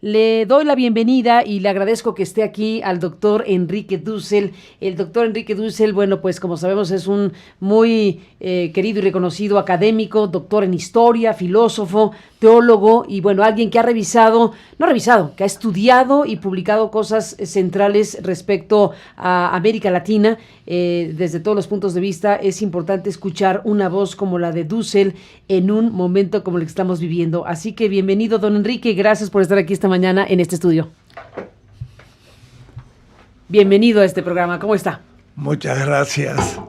Le doy la bienvenida y le agradezco que esté aquí al doctor Enrique Dussel. El doctor Enrique Dussel, bueno, pues como sabemos es un muy querido y reconocido académico, doctor en historia, filósofo, teólogo y bueno, alguien que ha que ha estudiado y publicado cosas centrales respecto a América Latina. Desde todos los puntos de vista es importante escuchar una voz como la de Dussel en un momento como el que estamos viviendo. Así que bienvenido, don Enrique, gracias por estar aquí esta mañana en este estudio. Bienvenido a este programa, ¿cómo está? Muchas gracias.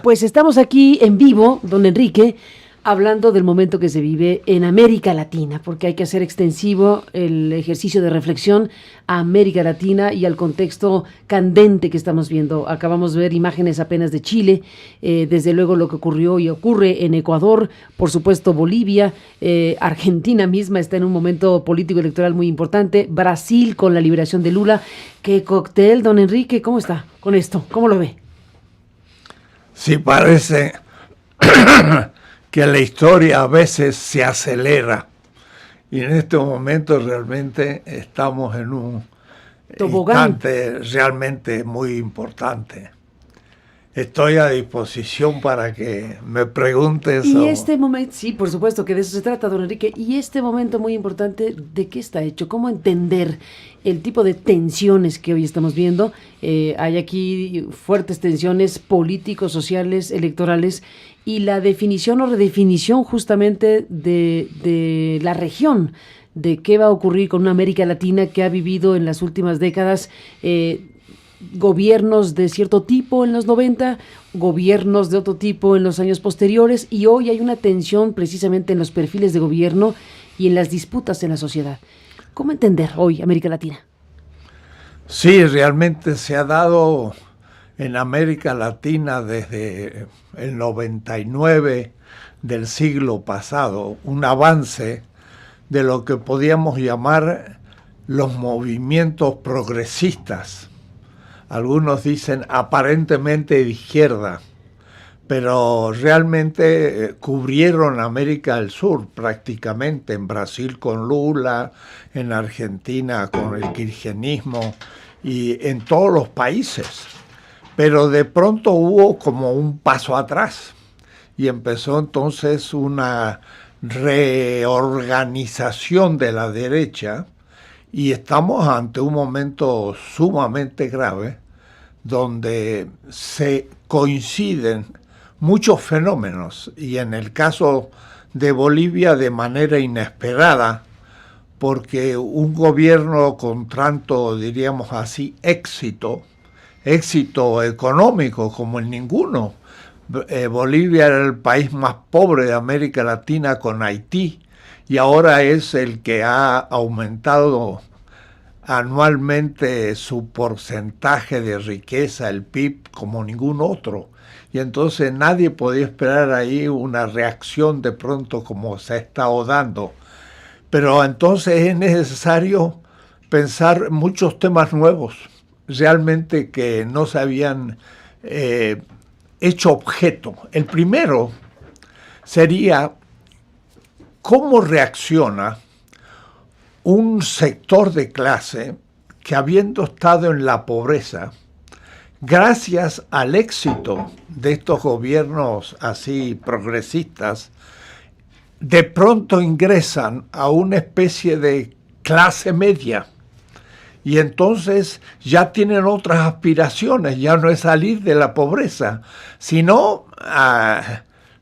Pues estamos aquí en vivo, don Enrique, hablando del momento que se vive en América Latina, porque hay que hacer extensivo el ejercicio de reflexión a América Latina y al contexto candente que estamos viendo. Acabamos de ver imágenes apenas de Chile, desde luego lo que ocurrió y ocurre en Ecuador, por supuesto Bolivia, Argentina misma está en un momento político electoral muy importante, Brasil con la liberación de Lula. ¿Qué cóctel, don Enrique? ¿Cómo está con esto? ¿Cómo lo ve? Sí, parece que la historia a veces se acelera y en este momento realmente estamos en un Tobogán. instante realmente muy importante. Estoy a disposición para que me preguntes. Y este momento, sí, por supuesto que de eso se trata, don Enrique, y este momento muy importante, ¿de qué está hecho? ¿Cómo entender el tipo de tensiones que hoy estamos viendo? Hay aquí fuertes tensiones políticos, sociales, electorales, y la definición o redefinición justamente de la región, de qué va a ocurrir con una América Latina que ha vivido en las últimas décadas gobiernos de cierto tipo en los 90, gobiernos de otro tipo en los años posteriores, y hoy hay una tensión precisamente en los perfiles de gobierno y en las disputas en la sociedad. ¿Cómo entender hoy América Latina? Sí, realmente se ha dado en América Latina desde el 99 del siglo pasado un avance de lo que podíamos llamar los movimientos progresistas. Algunos dicen aparentemente de izquierda, pero realmente cubrieron América del Sur prácticamente, en Brasil con Lula, en Argentina con el kirchnerismo y en todos los países. Pero de pronto hubo como un paso atrás y empezó entonces una reorganización de la derecha y estamos ante un momento sumamente grave donde se coinciden muchos fenómenos y en el caso de Bolivia de manera inesperada, porque un gobierno con tanto, diríamos así, éxito económico como en ninguno. Bolivia era el país más pobre de América Latina con Haití y ahora es el que ha aumentado anualmente su porcentaje de riqueza, el PIB, como ningún otro. Y entonces nadie podía esperar ahí una reacción de pronto como se ha estado dando. Pero entonces es necesario pensar muchos temas nuevos, realmente que no se habían hecho objeto. El primero sería cómo reacciona un sector de clase que, habiendo estado en la pobreza, gracias al éxito de estos gobiernos así progresistas, de pronto ingresan a una especie de clase media y entonces ya tienen otras aspiraciones, ya no es salir de la pobreza, sino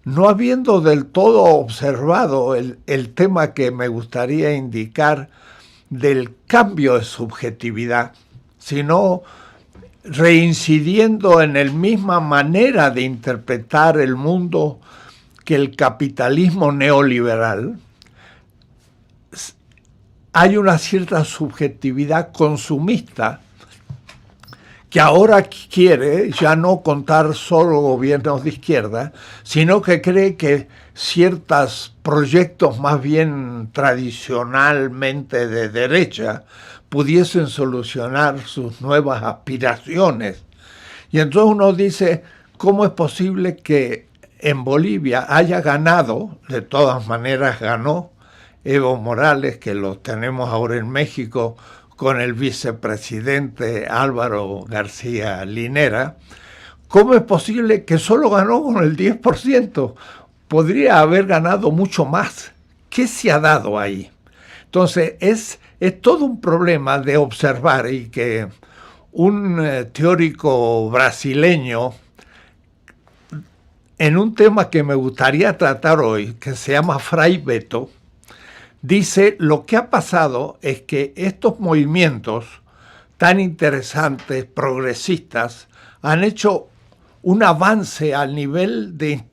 no habiendo del todo observado el tema que me gustaría indicar del cambio de subjetividad, sino reincidiendo en la misma manera de interpretar el mundo que el capitalismo neoliberal. Hay una cierta subjetividad consumista que ahora quiere ya no contar solo gobiernos de izquierda, sino que cree que ciertos proyectos más bien tradicionalmente de derecha pudiesen solucionar sus nuevas aspiraciones. Y entonces uno dice, ¿cómo es posible que en Bolivia haya ganado, de todas maneras ganó, Evo Morales, que lo tenemos ahora en México con el vicepresidente Álvaro García Linera, ¿cómo es posible que solo ganó con el 10%? Podría haber ganado mucho más. ¿Qué se ha dado ahí? Entonces, es todo un problema de observar, y que un teórico brasileño, en un tema que me gustaría tratar hoy, que se llama Fray Beto, dice: lo que ha pasado es que estos movimientos tan interesantes, progresistas, han hecho un avance al nivel de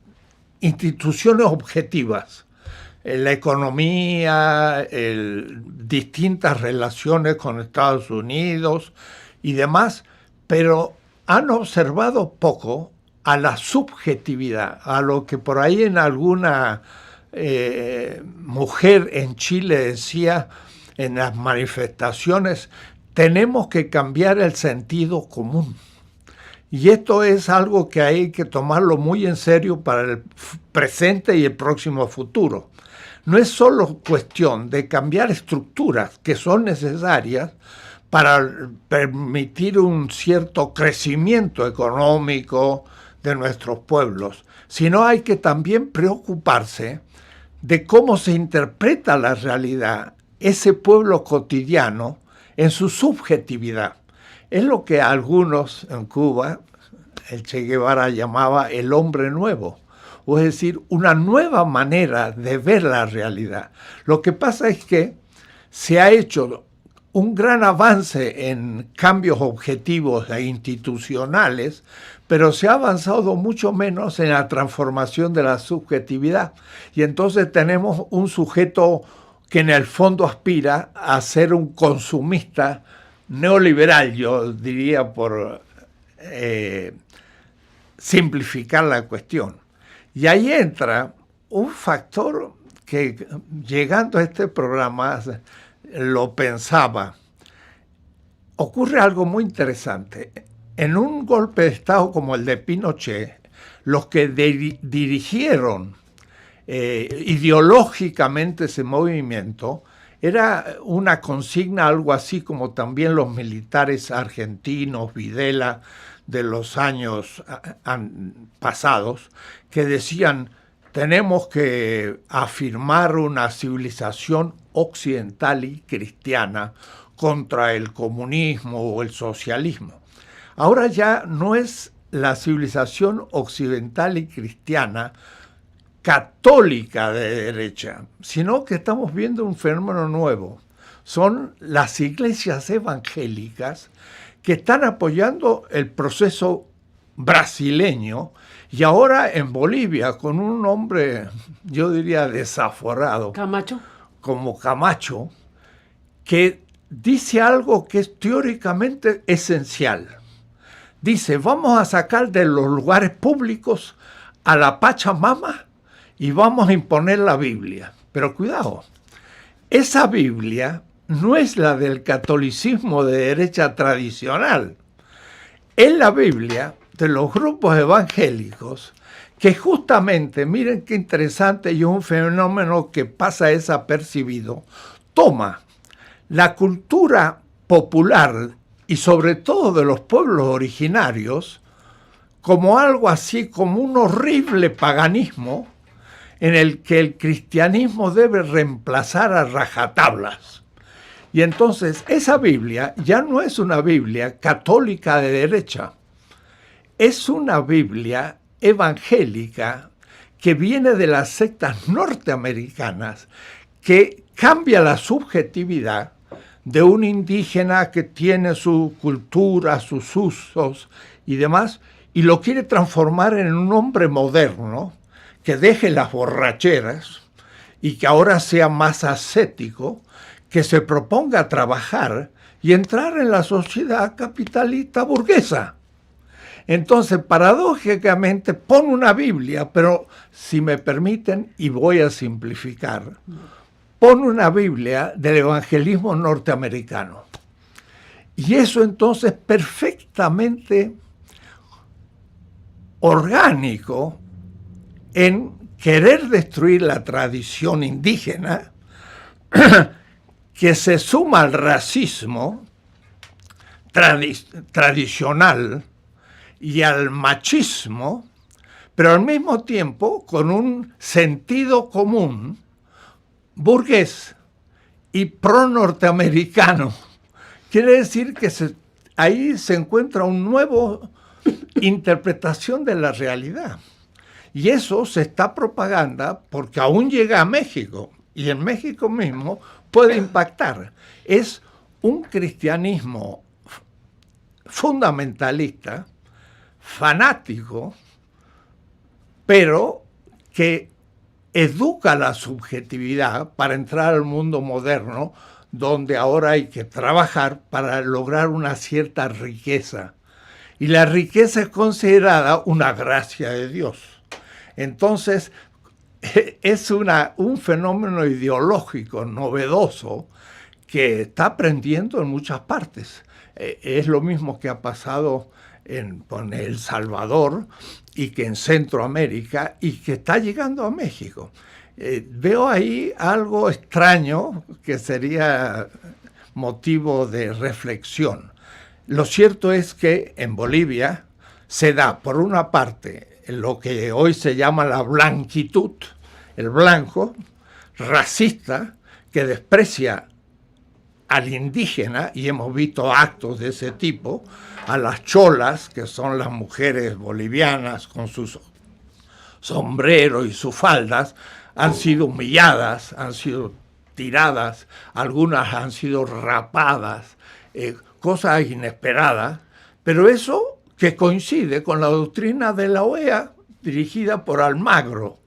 instituciones objetivas, la economía, distintas relaciones con Estados Unidos y demás, pero han observado poco a la subjetividad, a lo que por ahí en alguna mujer en Chile decía en las manifestaciones: tenemos que cambiar el sentido común. Y esto es algo que hay que tomarlo muy en serio para el presente y el próximo futuro. No es solo cuestión de cambiar estructuras que son necesarias para permitir un cierto crecimiento económico de nuestros pueblos, sino hay que también preocuparse de cómo se interpreta la realidad, ese pueblo cotidiano, en su subjetividad. Es lo que algunos en Cuba, el Che Guevara llamaba el hombre nuevo, o es decir, una nueva manera de ver la realidad. Lo que pasa es que se ha hecho un gran avance en cambios objetivos e institucionales, pero se ha avanzado mucho menos en la transformación de la subjetividad. Y entonces tenemos un sujeto que en el fondo aspira a ser un consumista neoliberal, yo diría, por simplificar la cuestión. Y ahí entra un factor que, llegando a este programa, lo pensaba. Ocurre algo muy interesante. En un golpe de Estado como el de Pinochet, los que dirigieron ideológicamente ese movimiento, era una consigna, algo así como también los militares argentinos, Videla, de los años pasados, que decían: tenemos que afirmar una civilización occidental y cristiana contra el comunismo o el socialismo. Ahora ya no es la civilización occidental y cristiana católica de derecha, sino que estamos viendo un fenómeno nuevo. Son las iglesias evangélicas que están apoyando el proceso brasileño, y ahora en Bolivia, con un hombre, yo diría, desaforado, Camacho, como Camacho, que dice algo que es teóricamente esencial. Dice: vamos a sacar de los lugares públicos a la Pachamama y vamos a imponer la Biblia. Pero cuidado, esa Biblia no es la del catolicismo de derecha tradicional. Es la Biblia de los grupos evangélicos que justamente, miren qué interesante, y un fenómeno que pasa desapercibido, toma la cultura popular y sobre todo de los pueblos originarios como algo así como un horrible paganismo en el que el cristianismo debe reemplazar a rajatablas. Y entonces esa Biblia ya no es una Biblia católica de derecha, es una Biblia evangélica que viene de las sectas norteamericanas, que cambia la subjetividad de un indígena que tiene su cultura, sus usos y demás, y lo quiere transformar en un hombre moderno que deje las borracheras y que ahora sea más ascético, que se proponga trabajar y entrar en la sociedad capitalista burguesa. Entonces, paradójicamente, pone una Biblia, pero si me permiten, y voy a simplificar, pone una Biblia del evangelismo norteamericano. Y eso entonces perfectamente orgánico en querer destruir la tradición indígena que se suma al racismo tradicional y al machismo, pero al mismo tiempo con un sentido común burgués y pro-norteamericano. Quiere decir que ahí se encuentra una nueva interpretación de la realidad. Y eso se está propagando porque aún llega a México, y en México mismo puede impactar. Es un cristianismo fundamentalista, fanático, pero que educa la subjetividad para entrar al mundo moderno, donde ahora hay que trabajar para lograr una cierta riqueza. Y la riqueza es considerada una gracia de Dios. Entonces, es un fenómeno ideológico novedoso que está aprendiendo en muchas partes. Es lo mismo que ha pasado con El Salvador y que en Centroamérica y que está llegando a México. Veo ahí algo extraño que sería motivo de reflexión. Lo cierto es que en Bolivia se da, por una parte, lo que hoy se llama la blanquitud, el blanco, racista, que desprecia al indígena, y hemos visto actos de ese tipo, a las cholas, que son las mujeres bolivianas con sus sombreros y sus faldas, han sido humilladas, han sido tiradas, algunas han sido rapadas, cosas inesperadas, pero eso que coincide con la doctrina de la OEA dirigida por Almagro.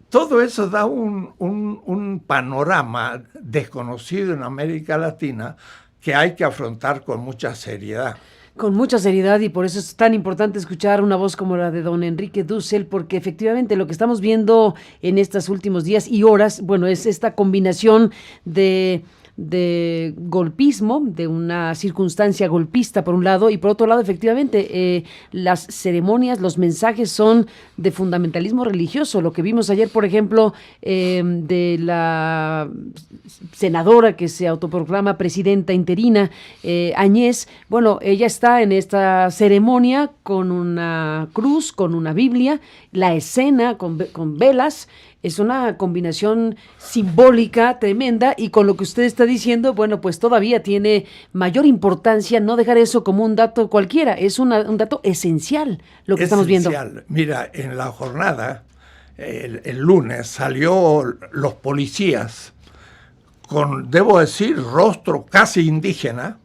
Todo eso da un panorama desconocido en América Latina que hay que afrontar con mucha seriedad. Con mucha seriedad, y por eso es tan importante escuchar una voz como la de don Enrique Dussel, porque efectivamente lo que estamos viendo en estos últimos días y horas, bueno, es esta combinación de golpismo, de una circunstancia golpista por un lado, y por otro lado, efectivamente, las ceremonias, los mensajes son de fundamentalismo religioso. Lo que vimos ayer, por ejemplo, de la senadora que se autoproclama presidenta interina, Añez, bueno, ella está en esta ceremonia con una cruz, con una Biblia, la escena con velas. Es una combinación simbólica tremenda, y con lo que usted está diciendo, bueno, pues todavía tiene mayor importancia no dejar eso como un dato cualquiera, es un dato esencial lo que estamos viendo. Mira, en la jornada, el lunes, salió los policías con, debo decir, rostro casi indígena,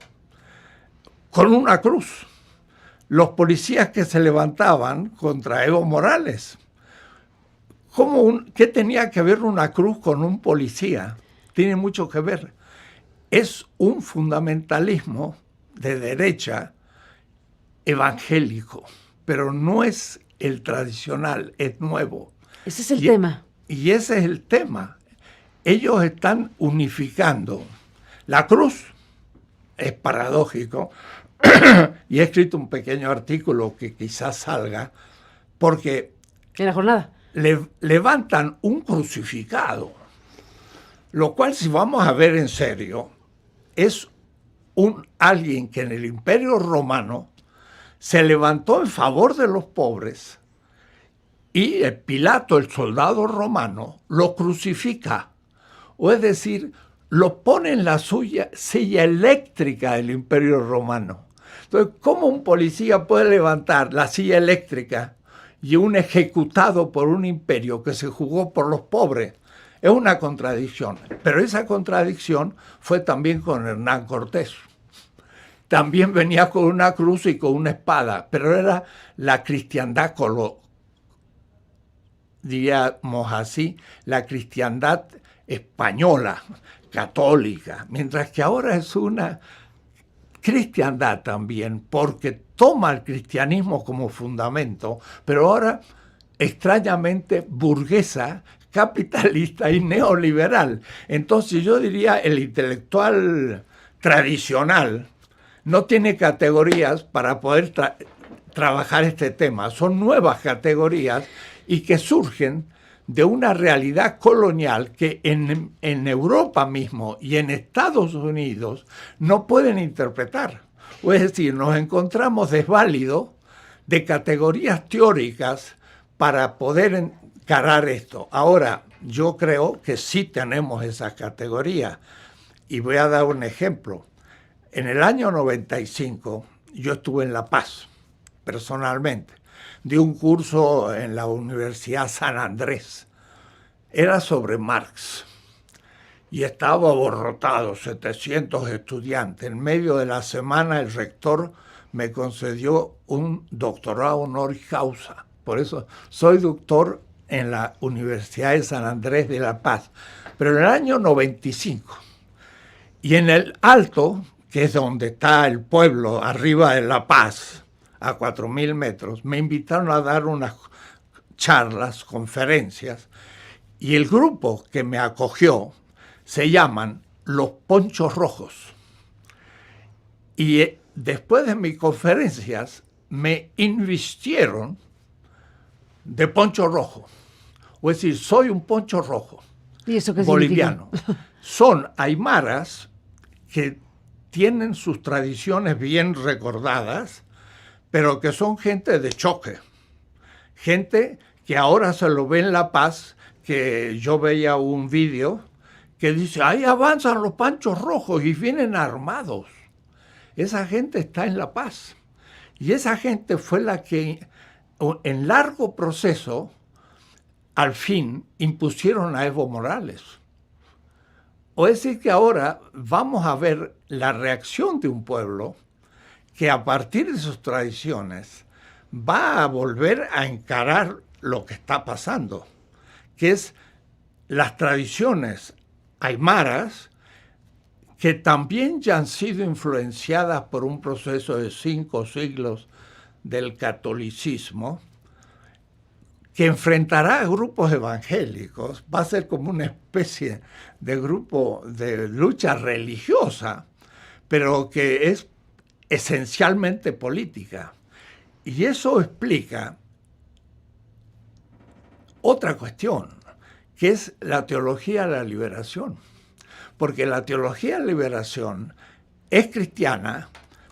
con una cruz. Los policías que se levantaban contra Evo Morales. ¿Qué tenía que ver una cruz con un policía? Tiene mucho que ver. Es un fundamentalismo de derecha evangélico, pero no es el tradicional, es nuevo. Ese es el tema. Y ese es el tema. Ellos están unificando. La cruz es paradójico, y he escrito un pequeño artículo que quizás salga, porque en la jornada levantan un crucificado, lo cual, si vamos a ver en serio, es alguien que en el Imperio Romano se levantó en favor de los pobres, y el Pilato, el soldado romano, lo crucifica, o es decir, lo pone en la silla eléctrica del Imperio Romano. Entonces, ¿cómo un policía puede levantar la silla eléctrica y un ejecutado por un imperio que se jugó por los pobres? Es una contradicción, pero esa contradicción fue también con Hernán Cortés. También venía con una cruz y con una espada, pero era la cristiandad, diríamos así, la cristiandad española, católica, mientras que ahora es una cristiandad también, porque toma el cristianismo como fundamento, pero ahora extrañamente burguesa, capitalista y neoliberal. Entonces yo diría, el intelectual tradicional no tiene categorías para poder trabajar este tema. Son nuevas categorías y que surgen de una realidad colonial que en Europa mismo y en Estados Unidos no pueden interpretar. Es decir, nos encontramos desválidos de categorías teóricas para poder encarar esto. Ahora, yo creo que sí tenemos esas categorías. Y voy a dar un ejemplo. En el año 95, yo estuve en La Paz, personalmente. Di un curso en la Universidad San Andrés. Era sobre Marx. Y estaba abarrotado, 700 estudiantes. En medio de la semana, el rector me concedió un doctorado honoris causa. Por eso soy doctor en la Universidad de San Andrés de La Paz. Pero en el año 95, y en el Alto, que es donde está el pueblo, arriba de La Paz, a 4.000 metros, me invitaron a dar unas charlas, conferencias, y el grupo que me acogió se llaman Los Ponchos Rojos. Y después de mis conferencias me invistieron de poncho rojo. Es decir, soy un poncho rojo. ¿Y eso qué boliviano. significa? Son aymaras que tienen sus tradiciones bien recordadas, pero que son gente de choque. Gente que ahora se lo ve en La Paz, que yo veía un vídeo que dice, ahí avanzan los panchos rojos y vienen armados. Esa gente está en La Paz. Y esa gente fue la que, en largo proceso, al fin impusieron a Evo Morales. O es decir que ahora vamos a ver la reacción de un pueblo que a partir de sus tradiciones va a volver a encarar lo que está pasando, que es las tradiciones aymaras que también ya han sido influenciadas por un proceso de 5 siglos del catolicismo, que enfrentará a grupos evangélicos, va a ser como una especie de grupo de lucha religiosa, pero que es esencialmente política. Y eso explica otra cuestión, que es la teología de la liberación. Porque la teología de la liberación es cristiana,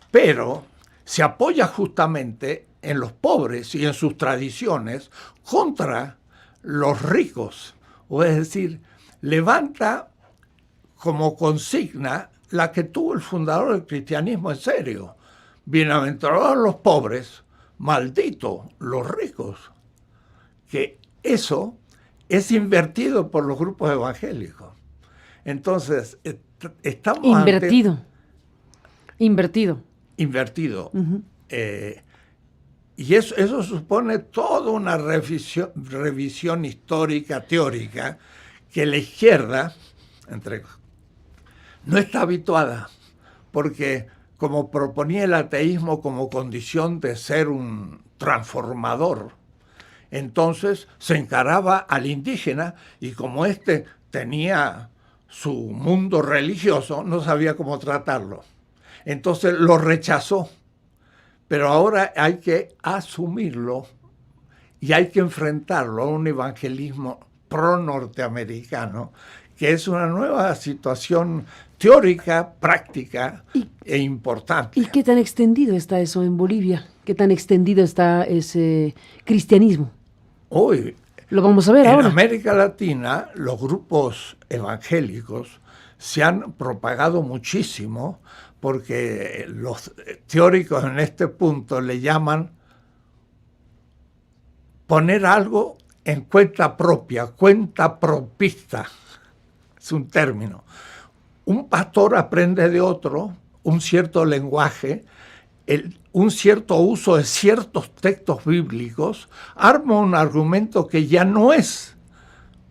pero se apoya justamente en los pobres y en sus tradiciones contra los ricos. O es decir, levanta como consigna la que tuvo el fundador del cristianismo en serio. Bienaventurados los pobres, malditos los ricos. Que eso es invertido por los grupos evangélicos. Entonces, estamos invertido. Invertido. Y eso supone toda una revisión histórica, teórica, que la izquierda no está habituada, porque como proponía el ateísmo como condición de ser un transformador, entonces se encaraba al indígena y como éste tenía su mundo religioso, no sabía cómo tratarlo. Entonces lo rechazó. Pero ahora hay que asumirlo y hay que enfrentarlo a un evangelismo pro-norteamericano, que es una nueva situación teórica, práctica e importante. ¿Y qué tan extendido está eso en Bolivia? ¿Qué tan extendido está ese cristianismo? Hoy, lo vamos a ver ahora. En América Latina, los grupos evangélicos se han propagado muchísimo porque los teóricos en este punto le llaman poner algo en cuenta propia, cuenta propista, es un término. Un pastor aprende de otro un cierto lenguaje, un cierto uso de ciertos textos bíblicos, arma un argumento que ya no es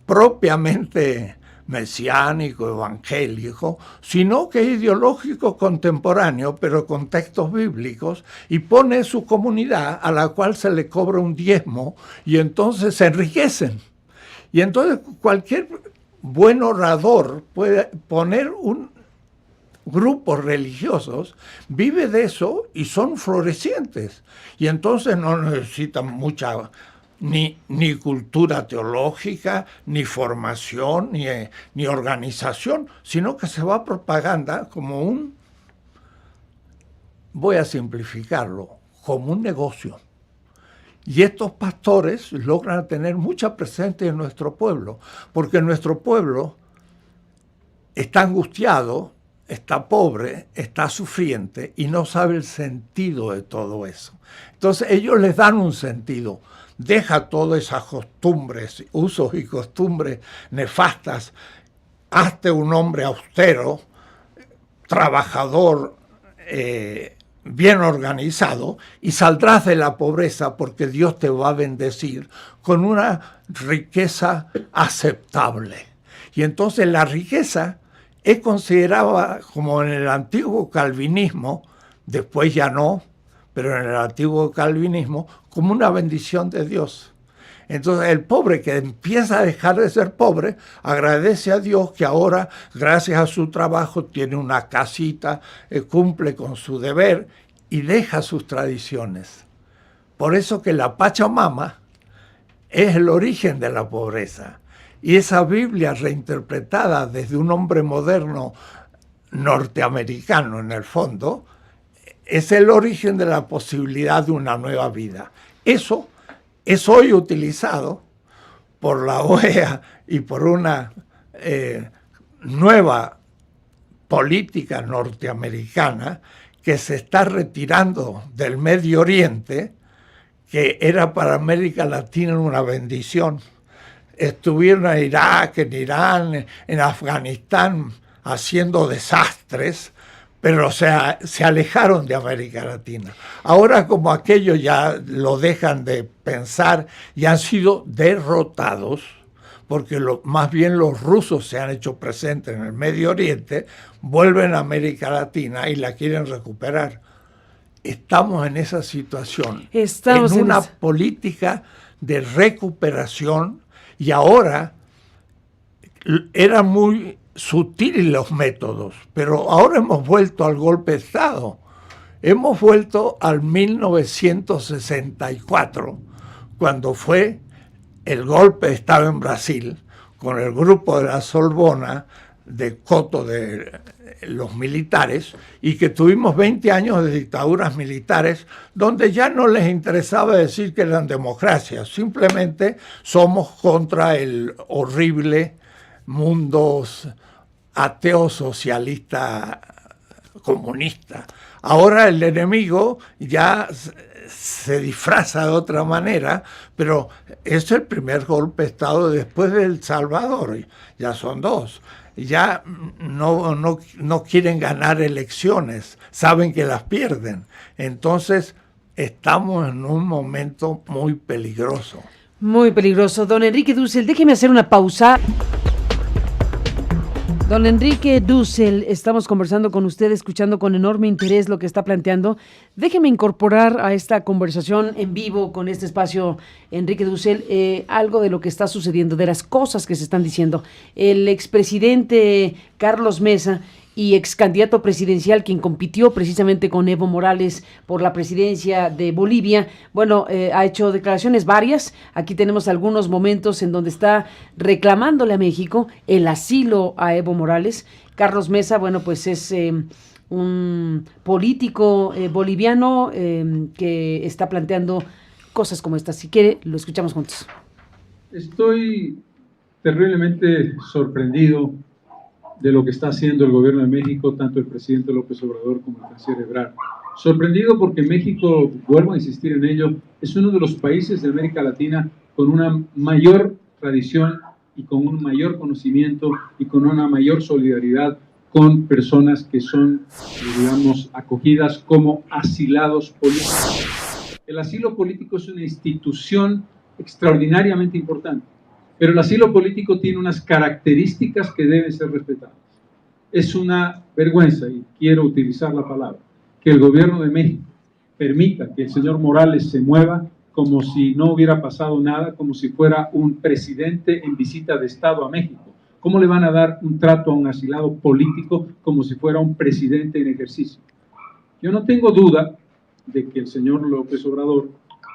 propiamente mesiánico, evangélico, sino que es ideológico contemporáneo, pero con textos bíblicos, y pone su comunidad a la cual se le cobra un diezmo, y entonces se enriquecen. Y entonces cualquier buen orador puede poner un grupos religiosos, vive de eso y son florecientes. Y entonces no necesitan mucha ni cultura teológica, ni formación, ni organización, sino que se va propaganda como voy a simplificarlo, como un negocio. Y estos pastores logran tener mucha presencia en nuestro pueblo, porque nuestro pueblo está angustiado, está pobre, está sufriente y no sabe el sentido de todo eso. Entonces ellos les dan un sentido. Deja todas esas costumbres, usos y costumbres nefastas. Hazte un hombre austero, trabajador, bien organizado, y saldrás de la pobreza porque Dios te va a bendecir con una riqueza aceptable. Y entonces la riqueza es considerada, como en el antiguo calvinismo, después ya no, pero en el antiguo calvinismo, como una bendición de Dios. Entonces el pobre que empieza a dejar de ser pobre, agradece a Dios que ahora, gracias a su trabajo, tiene una casita, cumple con su deber y deja sus tradiciones. Por eso que la Pachamama es el origen de la pobreza. Y esa Biblia reinterpretada desde un hombre moderno norteamericano, en el fondo, es el origen de la posibilidad de una nueva vida. Eso es hoy utilizado por la OEA y por una nueva política norteamericana que se está retirando del Medio Oriente, que era para América Latina una bendición. Estuvieron en Irak, en Irán, en Afganistán haciendo desastres, pero se alejaron de América Latina. Ahora, como aquello ya lo dejan de pensar y han sido derrotados, porque más bien los rusos se han hecho presentes en el Medio Oriente, vuelven a América Latina y la quieren recuperar. Estamos en esa situación, en una política de recuperación, y ahora era muy sutiles los métodos, pero ahora hemos vuelto al golpe de Estado. Hemos vuelto al 1964, cuando fue el golpe de Estado en Brasil, con el grupo de la Sorbona, de Coto, de los militares, y que tuvimos 20 años de dictaduras militares, donde ya no les interesaba decir que eran democracias, simplemente somos contra el horrible mundo ateo, socialista, comunista. Ahora el enemigo ya se disfraza de otra manera, pero es el primer golpe de Estado después de El Salvador, ya son dos. Ya no quieren ganar elecciones, saben que las pierden. Entonces estamos en un momento muy peligroso. Muy peligroso. Don Enrique Dussel, déjeme hacer una pausa. Don Enrique Dussel, estamos conversando con usted, escuchando con enorme interés lo que está planteando. Déjeme incorporar a esta conversación en vivo con este espacio, Enrique Dussel, algo de lo que está sucediendo, de las cosas que se están diciendo. El expresidente Carlos Mesa y ex candidato presidencial, quien compitió precisamente con Evo Morales por la presidencia de Bolivia, bueno, ha hecho declaraciones varias. Aquí tenemos algunos momentos en donde está reclamándole a México el asilo a Evo Morales. Carlos Mesa, bueno, pues es un político boliviano que está planteando cosas como estas. Si quiere, lo escuchamos juntos. Estoy terriblemente sorprendido de lo que está haciendo el gobierno de México, tanto el presidente López Obrador como el canciller Ebrard. Sorprendido porque México, vuelvo a insistir en ello, es uno de los países de América Latina con una mayor tradición y con un mayor conocimiento y con una mayor solidaridad con personas que son, digamos, acogidas como asilados políticos. El asilo político es una institución extraordinariamente importante. Pero el asilo político tiene unas características que deben ser respetadas. Es una vergüenza, y quiero utilizar la palabra, que el gobierno de México permita que el señor Morales se mueva como si no hubiera pasado nada, como si fuera un presidente en visita de Estado a México. ¿Cómo le van a dar un trato a un asilado político como si fuera un presidente en ejercicio? Yo no tengo duda de que el señor López Obrador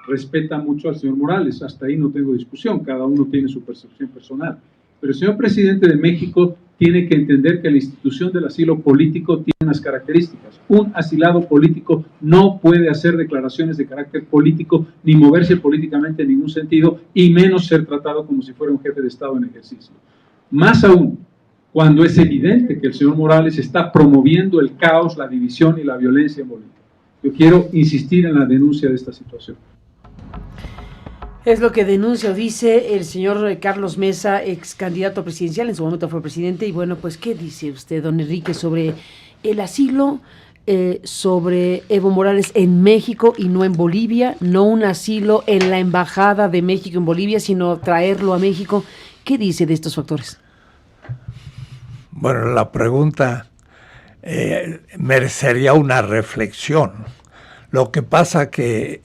respeta mucho al señor Morales, hasta ahí no tengo discusión, cada uno tiene su percepción personal. Pero el señor presidente de México tiene que entender que la institución del asilo político tiene unas características. Un asilado político no puede hacer declaraciones de carácter político ni moverse políticamente en ningún sentido, y menos ser tratado como si fuera un jefe de Estado en ejercicio. Más aún, cuando es evidente que el señor Morales está promoviendo el caos, la división y la violencia en Bolivia. Yo quiero insistir en la denuncia de esta situación. Es lo que denuncia o dice el señor Carlos Mesa, ex candidato presidencial, en su momento fue presidente. Y bueno, pues, ¿qué dice usted, don Enrique, sobre el asilo, sobre Evo Morales en México y no en Bolivia? No un asilo en la embajada de México en Bolivia, sino traerlo a México. ¿Qué dice de estos factores? Bueno, la pregunta merecería una reflexión. Lo que pasa que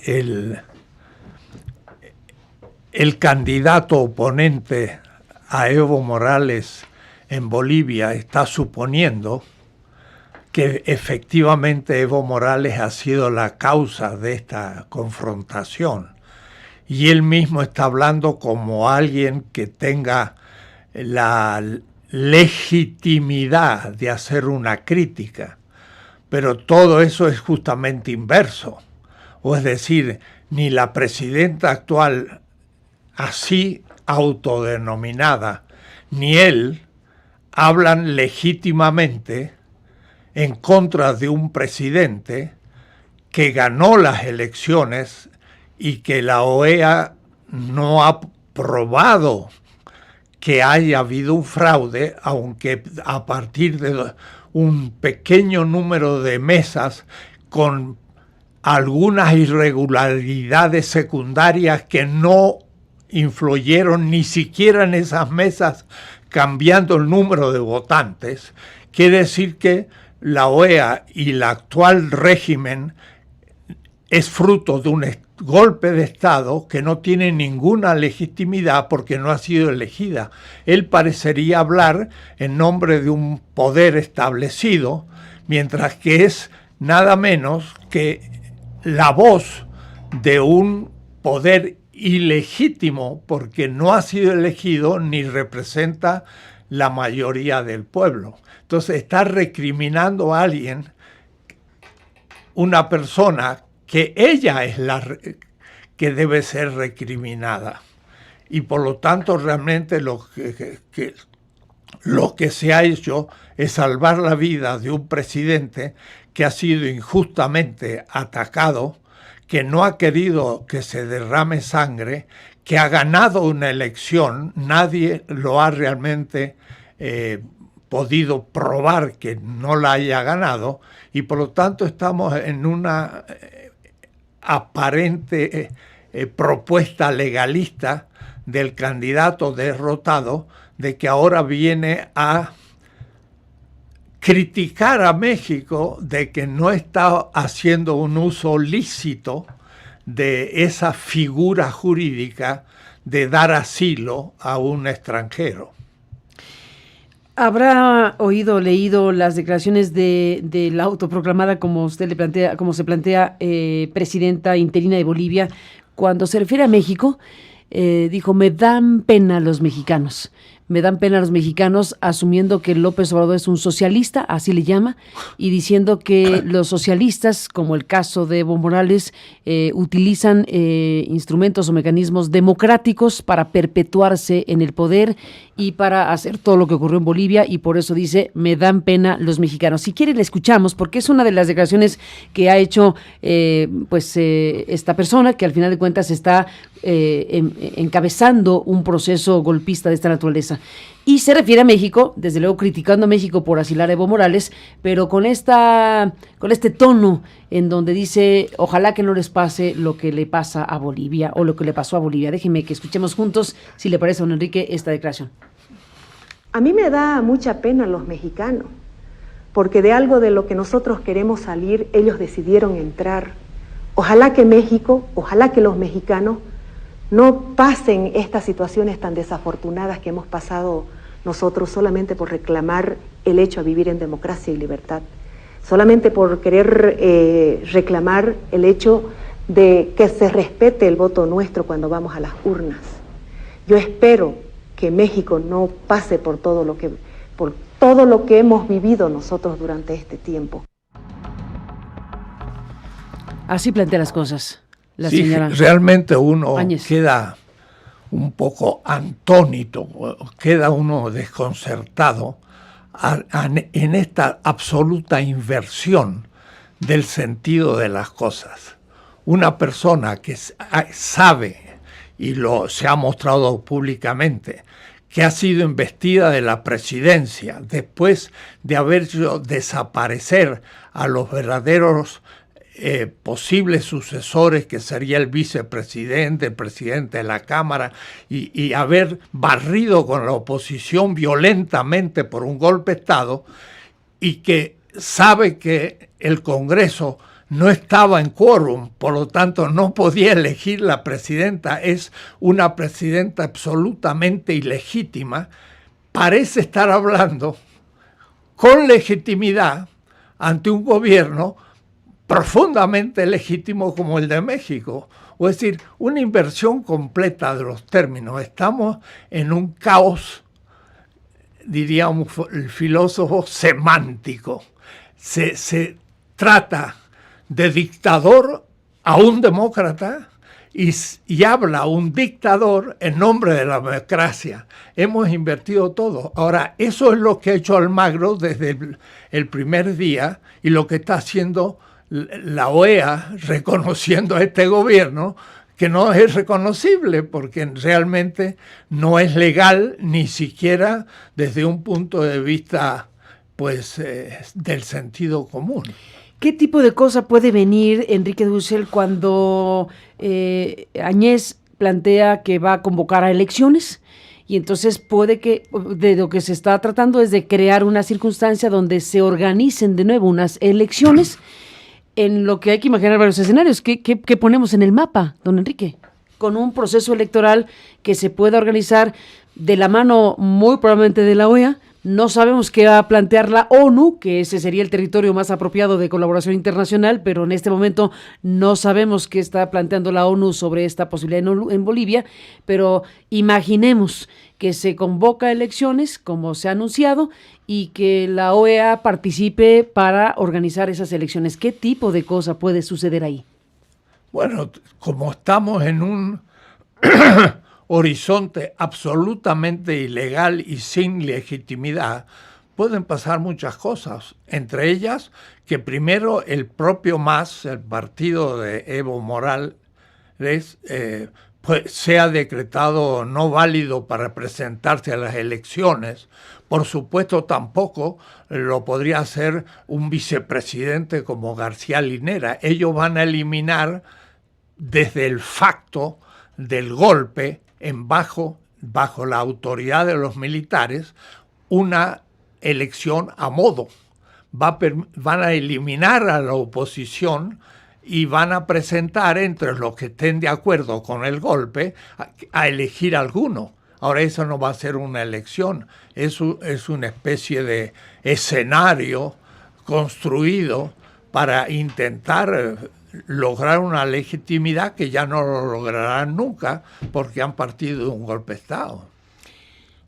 el candidato oponente a Evo Morales en Bolivia está suponiendo que efectivamente Evo Morales ha sido la causa de esta confrontación. Y él mismo está hablando como alguien que tenga la legitimidad de hacer una crítica. Pero todo eso es justamente inverso. O es decir, ni la presidenta actual, así autodenominada, ni él hablan legítimamente en contra de un presidente que ganó las elecciones y que la OEA no ha probado que haya habido un fraude, aunque a partir de un pequeño número de mesas con algunas irregularidades secundarias que no influyeron ni siquiera en esas mesas, cambiando el número de votantes. Quiere decir que la OEA y el actual régimen es fruto de un golpe de Estado que no tiene ninguna legitimidad porque no ha sido elegida. Él parecería hablar en nombre de un poder establecido, mientras que es nada menos que la voz de un poder ilegítimo porque no ha sido elegido ni representa la mayoría del pueblo. Entonces está recriminando a alguien, una persona que ella es la que debe ser recriminada. Y por lo tanto realmente lo que se ha hecho es salvar la vida de un presidente que ha sido injustamente atacado, que no ha querido que se derrame sangre, que ha ganado una elección, nadie lo ha realmente podido probar que no la haya ganado, y por lo tanto estamos en una aparente propuesta legalista del candidato derrotado, de que ahora viene a criticar a México de que no está haciendo un uso lícito de esa figura jurídica de dar asilo a un extranjero. ¿Habrá oído, leído las declaraciones de la autoproclamada, como usted le plantea, como se plantea, presidenta interina de Bolivia, cuando se refiere a México? Dijo: me dan pena los mexicanos. Me dan pena los mexicanos, asumiendo que López Obrador es un socialista, así le llama, y diciendo que los socialistas, como el caso de Evo Morales, utilizan instrumentos o mecanismos democráticos para perpetuarse en el poder y para hacer todo lo que ocurrió en Bolivia, y por eso dice: me dan pena los mexicanos. Si quiere, le escuchamos, porque es una de las declaraciones que ha hecho esta persona, que al final de cuentas está encabezando un proceso golpista de esta naturaleza. Y se refiere a México, desde luego criticando a México por asilar a Evo Morales, pero con este tono en donde dice: ojalá que no les pase lo que le pasa a Bolivia o lo que le pasó a Bolivia. Déjeme que escuchemos juntos, si le parece, don Enrique, esta declaración. A mí me da mucha pena los mexicanos, porque de algo de lo que nosotros queremos salir, ellos decidieron entrar. Ojalá que México, ojalá que los mexicanos no pasen estas situaciones tan desafortunadas que hemos pasado nosotros solamente por reclamar el hecho de vivir en democracia y libertad, solamente por querer reclamar el hecho de que se respete el voto nuestro cuando vamos a las urnas. Yo espero que México no pase por todo lo que hemos vivido nosotros durante este tiempo. Así plantea las cosas la Sí, señora realmente uno Áñez. queda un poco atónito, queda uno desconcertado en esta absoluta inversión del sentido de las cosas. Una persona que sabe, y se ha mostrado públicamente, que ha sido investida de la presidencia después de haber hecho desaparecer a los verdaderos posibles sucesores, que sería el vicepresidente, el presidente de la Cámara, y haber barrido con la oposición violentamente por un golpe de Estado, y que sabe que el Congreso no estaba en quórum, por lo tanto no podía elegir la presidenta, es una presidenta absolutamente ilegítima, parece estar hablando con legitimidad ante un gobierno profundamente legítimo como el de México. O es decir, una inversión completa de los términos. Estamos en un caos, diríamos el filósofo, semántico. Se trata de dictador a un demócrata y habla un dictador en nombre de la democracia. Hemos invertido todo. Ahora, eso es lo que ha hecho Almagro desde el primer día, y lo que está haciendo la OEA, reconociendo a este gobierno, que no es reconocible porque realmente no es legal, ni siquiera desde un punto de vista del sentido común. ¿Qué tipo de cosa puede venir, Enrique Dussel, cuando Áñez plantea que va a convocar a elecciones? Y entonces puede que, de lo que se está tratando es de crear una circunstancia donde se organicen de nuevo unas elecciones, en lo que hay que imaginar varios escenarios. ¿Qué ponemos en el mapa, don Enrique? Con un proceso electoral que se pueda organizar de la mano muy probablemente de la OEA. No sabemos qué va a plantear la ONU, que ese sería el territorio más apropiado de colaboración internacional, pero en este momento no sabemos qué está planteando la ONU sobre esta posibilidad en Bolivia, pero imaginemos que se convoca elecciones, como se ha anunciado, y que la OEA participe para organizar esas elecciones. ¿Qué tipo de cosa puede suceder ahí? Bueno, como estamos en un horizonte absolutamente ilegal y sin legitimidad, pueden pasar muchas cosas, entre ellas que primero el propio MAS, el partido de Evo Morales, sea decretado no válido para presentarse a las elecciones. Por supuesto, tampoco lo podría hacer un vicepresidente como García Linera. Ellos van a eliminar desde el facto del golpe, bajo la autoridad de los militares, una elección a modo. Van a eliminar a la oposición y van a presentar entre los que estén de acuerdo con el golpe a elegir alguno. Ahora, eso no va a ser una elección, es una especie de escenario construido para intentar lograr una legitimidad que ya no lo lograrán nunca porque han partido de un golpe de Estado.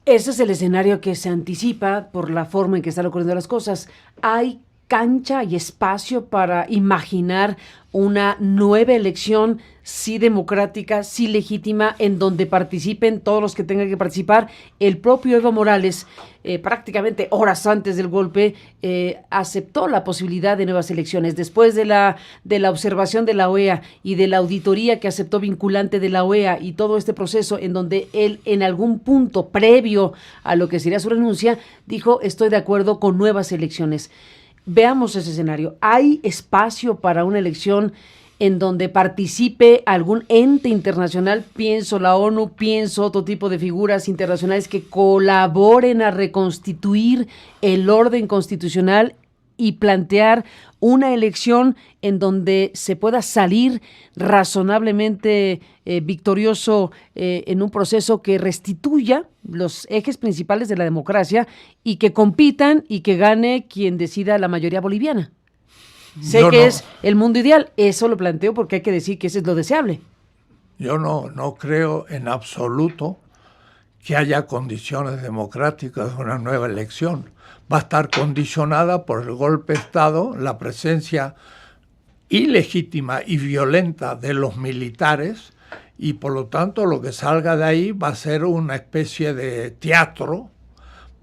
Ese es el escenario que se anticipa por la forma en que están ocurriendo las cosas. ¿Hay cancha y espacio para imaginar una nueva elección, sí democrática, sí legítima, en donde participen todos los que tengan que participar? El propio Evo Morales, prácticamente horas antes del golpe, aceptó la posibilidad de nuevas elecciones. Después de la observación de la OEA y de la auditoría que aceptó vinculante de la OEA y todo este proceso en donde él, en algún punto previo a lo que sería su renuncia, dijo: estoy de acuerdo con nuevas elecciones. Veamos ese escenario. ¿Hay espacio para una elección en donde participe algún ente internacional? Pienso la ONU, pienso otro tipo de figuras internacionales que colaboren a reconstituir el orden constitucional y plantear una elección en donde se pueda salir razonablemente victorioso en un proceso que restituya los ejes principales de la democracia y que compitan y que gane quien decida la mayoría boliviana. Sé que es el mundo ideal, eso lo planteo porque hay que decir que eso es lo deseable. Yo no creo en absoluto que haya condiciones democráticas de una nueva elección. Va a estar condicionada por el golpe de Estado, la presencia ilegítima y violenta de los militares, y por lo tanto lo que salga de ahí va a ser una especie de teatro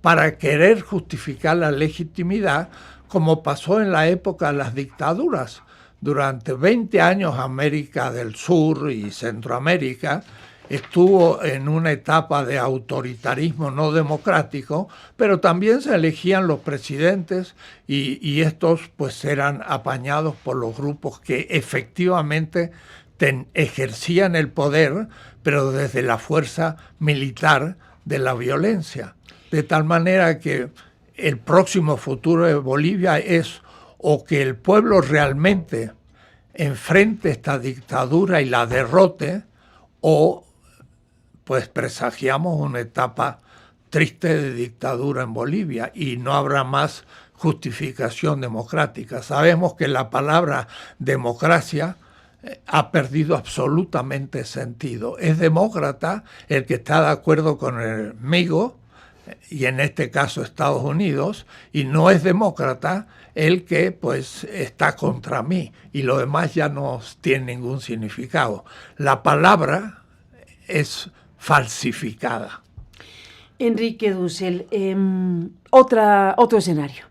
para querer justificar la legitimidad, como pasó en la época de las dictaduras. Durante 20 años América del Sur y Centroamérica estuvo en una etapa de autoritarismo no democrático, pero también se elegían los presidentes y estos pues eran apañados por los grupos que efectivamente ejercían el poder, pero desde la fuerza militar de la violencia. De tal manera que el próximo futuro de Bolivia es o que el pueblo realmente enfrente esta dictadura y la derrote, o pues presagiamos una etapa triste de dictadura en Bolivia y no habrá más justificación democrática. Sabemos que la palabra democracia ha perdido absolutamente sentido. Es demócrata el que está de acuerdo con el enemigo, y en este caso Estados Unidos, y no es demócrata el que pues está contra mí, y lo demás ya no tiene ningún significado. La palabra es falsificada. Enrique Dussel, otro escenario.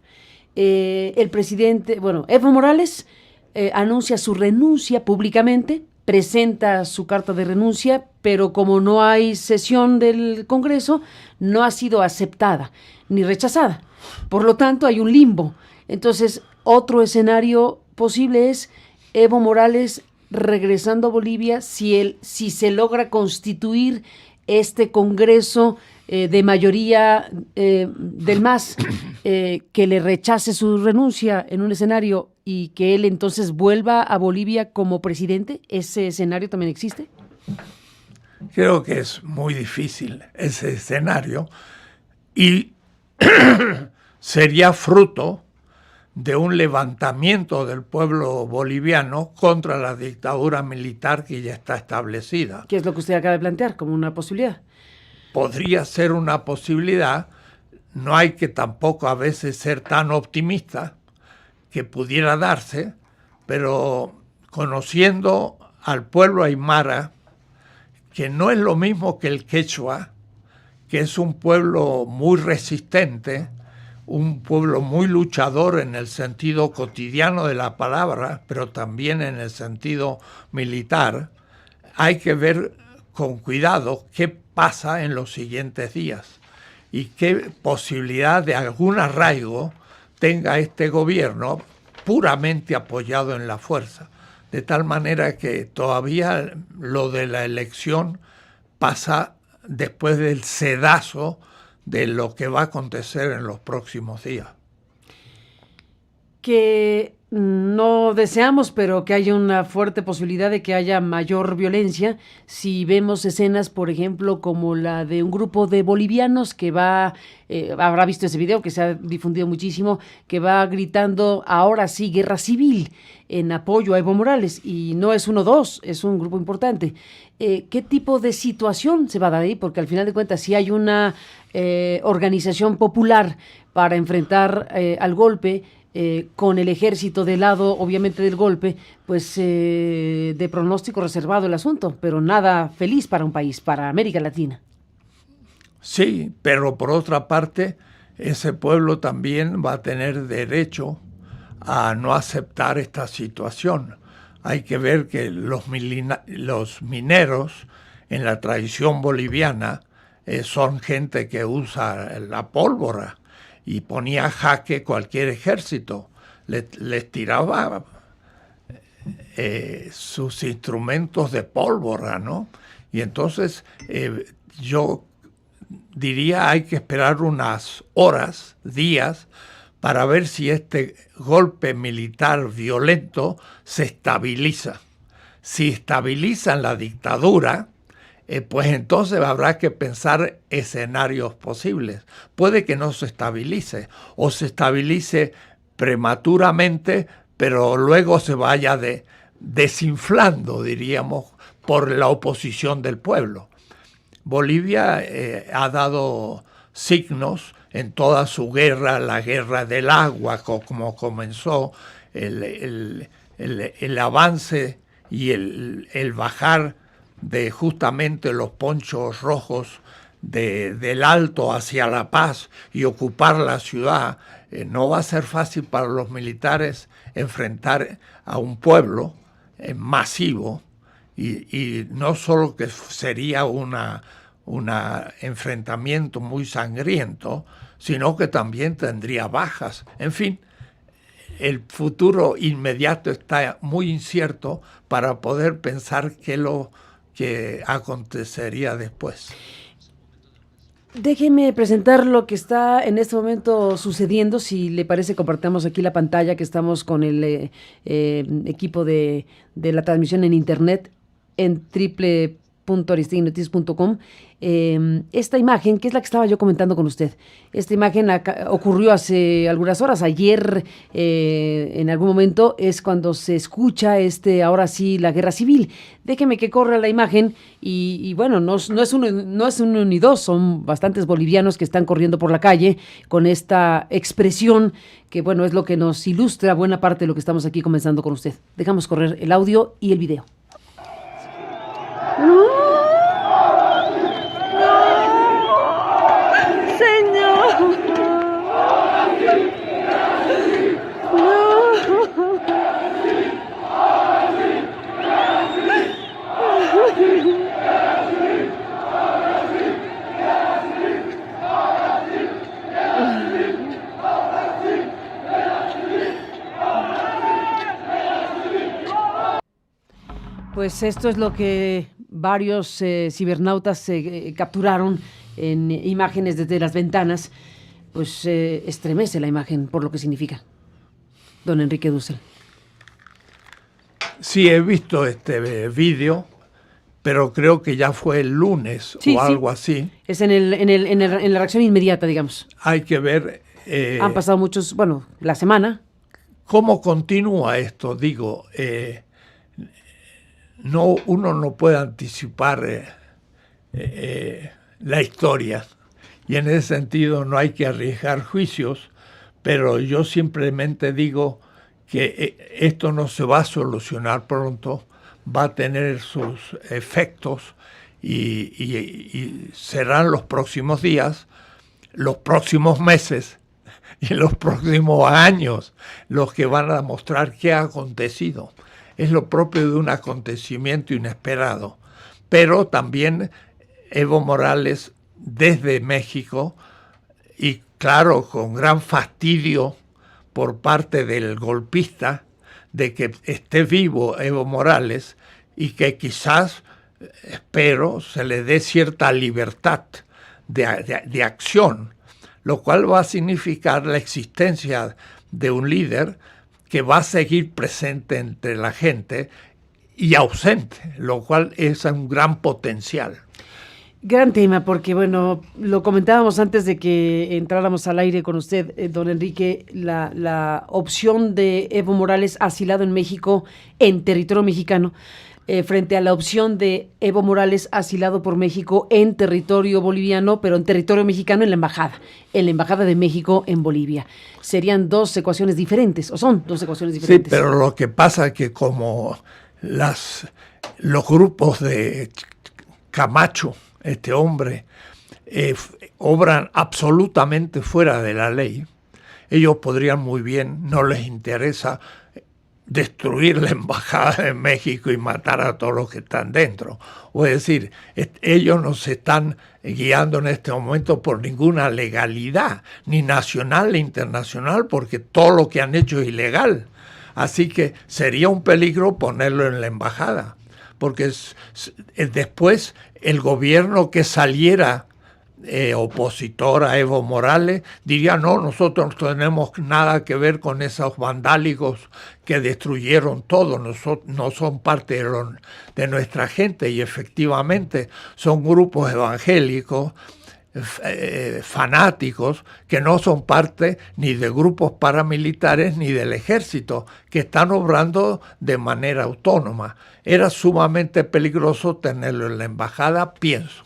El presidente, Evo Morales anuncia su renuncia públicamente, presenta su carta de renuncia, pero como no hay sesión del Congreso, no ha sido aceptada ni rechazada. Por lo tanto, hay un limbo. Entonces, otro escenario posible es Evo Morales regresando a Bolivia si se logra constituir este Congreso de mayoría del MAS, que le rechace su renuncia en un escenario y que él entonces vuelva a Bolivia como presidente. ¿Ese escenario también existe? Creo que es muy difícil ese escenario y sería fruto de un levantamiento del pueblo boliviano contra la dictadura militar que ya está establecida. ¿Qué es lo que usted acaba de plantear como una posibilidad? Podría ser una posibilidad, no hay que tampoco a veces ser tan optimista que pudiera darse, pero conociendo al pueblo aymara, que no es lo mismo que el quechua, que es un pueblo muy resistente, un pueblo muy luchador en el sentido cotidiano de la palabra, pero también en el sentido militar, hay que ver con cuidado qué pasa en los siguientes días y qué posibilidad de algún arraigo tenga este gobierno puramente apoyado en la fuerza. De tal manera que todavía lo de la elección pasa después del sedazo de lo que va a acontecer en los próximos días. Que no deseamos, pero que haya una fuerte posibilidad de que haya mayor violencia si vemos escenas, por ejemplo, como la de un grupo de bolivianos que habrá visto ese video que se ha difundido muchísimo, que va gritando ahora sí guerra civil en apoyo a Evo Morales, y no es uno o dos, es un grupo importante. ¿Qué tipo de situación se va a dar ahí? Porque al final de cuentas, si hay una organización popular para enfrentar al golpe, con el ejército del lado, obviamente, del golpe, pues de pronóstico reservado el asunto, pero nada feliz para un país, para América Latina. Sí, pero por otra parte, ese pueblo también va a tener derecho a no aceptar esta situación. Hay que ver que los mineros en la tradición boliviana son gente que usa la pólvora, y ponía a jaque cualquier ejército, les tiraba sus instrumentos de pólvora, ¿no? Y entonces yo diría hay que esperar unas horas, días, para ver si este golpe militar violento se estabiliza. Si estabilizan la dictadura, pues entonces habrá que pensar escenarios posibles. Puede que no se estabilice o se estabilice prematuramente, pero luego se vaya desinflando, diríamos, por la oposición del pueblo. Bolivia ha dado signos en toda su guerra, la guerra del agua, como comenzó, el avance y el bajar de justamente los ponchos rojos del Alto hacia La Paz y ocupar la ciudad. No va a ser fácil para los militares enfrentar a un pueblo masivo, y no solo que sería un enfrentamiento muy sangriento, sino que también tendría bajas. En fin, el futuro inmediato está muy incierto para poder pensar qué es lo que acontecería después. Déjeme presentar lo que está en este momento sucediendo. Si le parece, compartamos aquí la pantalla, que estamos con el equipo de la transmisión en internet en www.aristeguinoticias.com. Esta imagen, que es la que estaba yo comentando con usted, esta imagen ocurrió hace algunas horas. Ayer, en algún momento, es cuando se escucha ahora sí, la guerra civil. Déjeme que corra la imagen y bueno, no es uno ni dos, son bastantes bolivianos que están corriendo por la calle con esta expresión que, bueno, es lo que nos ilustra buena parte de lo que estamos aquí comenzando con usted. Dejamos correr el audio y el video. Pues esto es lo que varios cibernautas capturaron en imágenes desde las ventanas. Pues estremece la imagen por lo que significa. Don Enrique Dussel. Sí, he visto este vídeo, pero creo que ya fue el lunes o algo así. Es en la reacción inmediata, digamos. Hay que ver... Han pasado la semana. ¿Cómo continúa esto? Digo, uno no puede anticipar la historia, y en ese sentido no hay que arriesgar juicios, pero yo simplemente digo que esto no se va a solucionar pronto, va a tener sus efectos y serán los próximos días, los próximos meses y los próximos años los que van a mostrar qué ha acontecido. Es lo propio de un acontecimiento inesperado. Pero también Evo Morales, desde México, y claro, con gran fastidio por parte del golpista de que esté vivo Evo Morales y que quizás, espero, se le dé cierta libertad de acción, lo cual va a significar la existencia de un líder que va a seguir presente entre la gente y ausente, lo cual es un gran potencial. Gran tema, porque bueno, lo comentábamos antes de que entráramos al aire con usted, don Enrique, la opción de Evo Morales asilado en México, en territorio mexicano, frente a la opción de Evo Morales asilado por México en territorio boliviano, pero en territorio mexicano en la Embajada de México en Bolivia. Serían dos ecuaciones diferentes, o son dos ecuaciones diferentes. Sí, pero lo que pasa es que como los grupos de Camacho, este hombre, obran absolutamente fuera de la ley, ellos podrían muy bien, no les interesa destruir la embajada de México y matar a todos los que están dentro. O es decir, ellos no se están guiando en este momento por ninguna legalidad, ni nacional ni internacional, porque todo lo que han hecho es ilegal. Así que sería un peligro ponerlo en la embajada, porque después el gobierno que saliera opositor a Evo Morales diría: no, nosotros no tenemos nada que ver con esos vandálicos que destruyeron todo, no son parte de nuestra gente. Y efectivamente son grupos evangélicos fanáticos que no son parte ni de grupos paramilitares ni del ejército, que están obrando de manera autónoma. Era sumamente peligroso tenerlo en la embajada, pienso.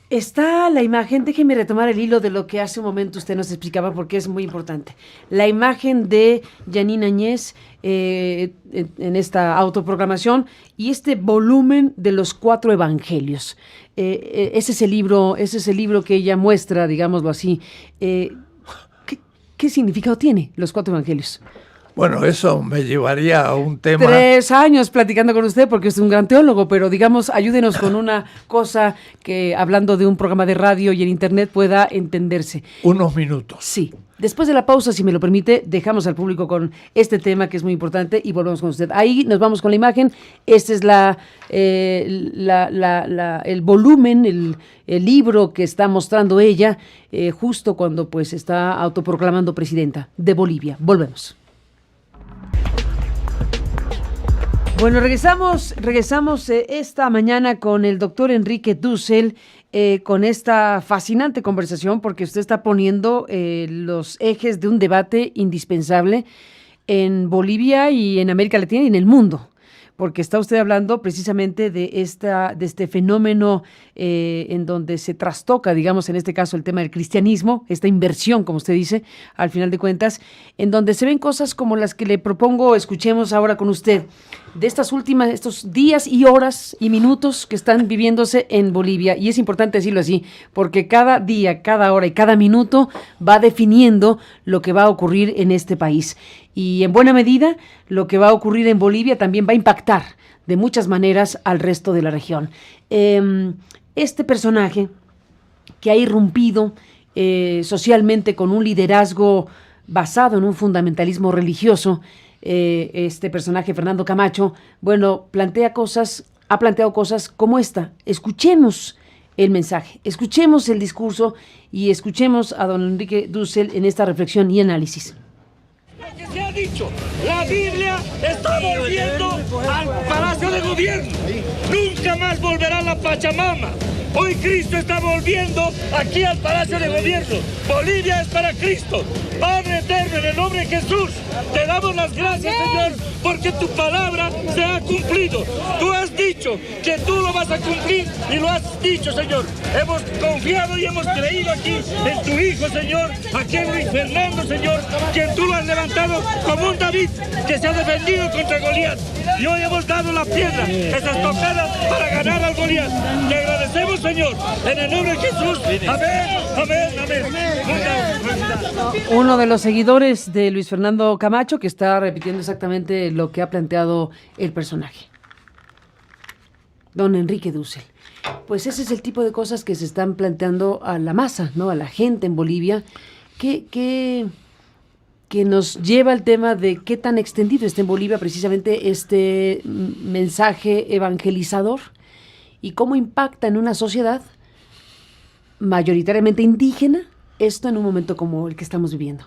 Está la imagen, déjeme retomar el hilo de lo que hace un momento usted nos explicaba porque es muy importante. La imagen de Jeanine Áñez en esta autoproclamación y este volumen de los 4 evangelios. Ese es el libro que ella muestra, digámoslo así. ¿Qué significado tiene los 4 evangelios? Bueno, eso me llevaría a un tema... 3 años platicando con usted porque es un gran teólogo, pero digamos, ayúdenos con una cosa que hablando de un programa de radio y en internet pueda entenderse. Unos minutos. Sí. Después de la pausa, si me lo permite, dejamos al público con este tema que es muy importante y volvemos con usted. Ahí nos vamos con la imagen. Este es el volumen, el libro que está mostrando ella justo cuando pues está autoproclamando presidenta de Bolivia. Volvemos. Bueno, regresamos esta mañana con el doctor Enrique Dussel, con esta fascinante conversación, porque usted está poniendo los ejes de un debate indispensable en Bolivia y en América Latina y en el mundo, porque está usted hablando precisamente de este fenómeno en donde se trastoca, digamos, en este caso el tema del cristianismo, esta inversión, como usted dice, al final de cuentas, en donde se ven cosas como las que le propongo escuchemos ahora con usted, de estos días y horas y minutos que están viviéndose en Bolivia. Y es importante decirlo así, porque cada día, cada hora y cada minuto va definiendo lo que va a ocurrir en este país. Y en buena medida, lo que va a ocurrir en Bolivia también va a impactar de muchas maneras al resto de la región. Este personaje que ha irrumpido socialmente con un liderazgo basado en un fundamentalismo religioso, este personaje, Fernando Camacho, bueno, ha planteado cosas como esta. Escuchemos el mensaje, escuchemos el discurso y escuchemos a don Enrique Dussel en esta reflexión y análisis. Lo que se ha dicho, la Biblia está volviendo al Palacio de Gobierno. Nunca más volverá a la Pachamama. Hoy Cristo está volviendo aquí al Palacio de Gobierno. Bolivia es para Cristo. Padre eterno, en el nombre de Jesús, te damos las gracias, Señor, porque tu palabra se ha cumplido. Tú has dicho que tú lo vas a cumplir y lo has dicho, Señor. Hemos confiado y hemos creído aquí en tu Hijo, Señor, aquí en Luis Fernando, Señor, quien tú lo has levantado como un David que se ha defendido contra Goliat. Y hoy hemos dado la piedra, esas tocadas para ganar al Goliat. Te agradecemos, Señor, en el nombre de Jesús. Amén, amén, amén. Uno de los seguidores de Luis Fernando Camacho que está repitiendo exactamente lo que ha planteado el personaje. Don Enrique Dussel. Pues ese es el tipo de cosas que se están planteando a la masa, ¿no? A la gente en Bolivia, que nos lleva al tema de qué tan extendido está en Bolivia precisamente este mensaje evangelizador y cómo impacta en una sociedad mayoritariamente indígena esto en un momento como el que estamos viviendo.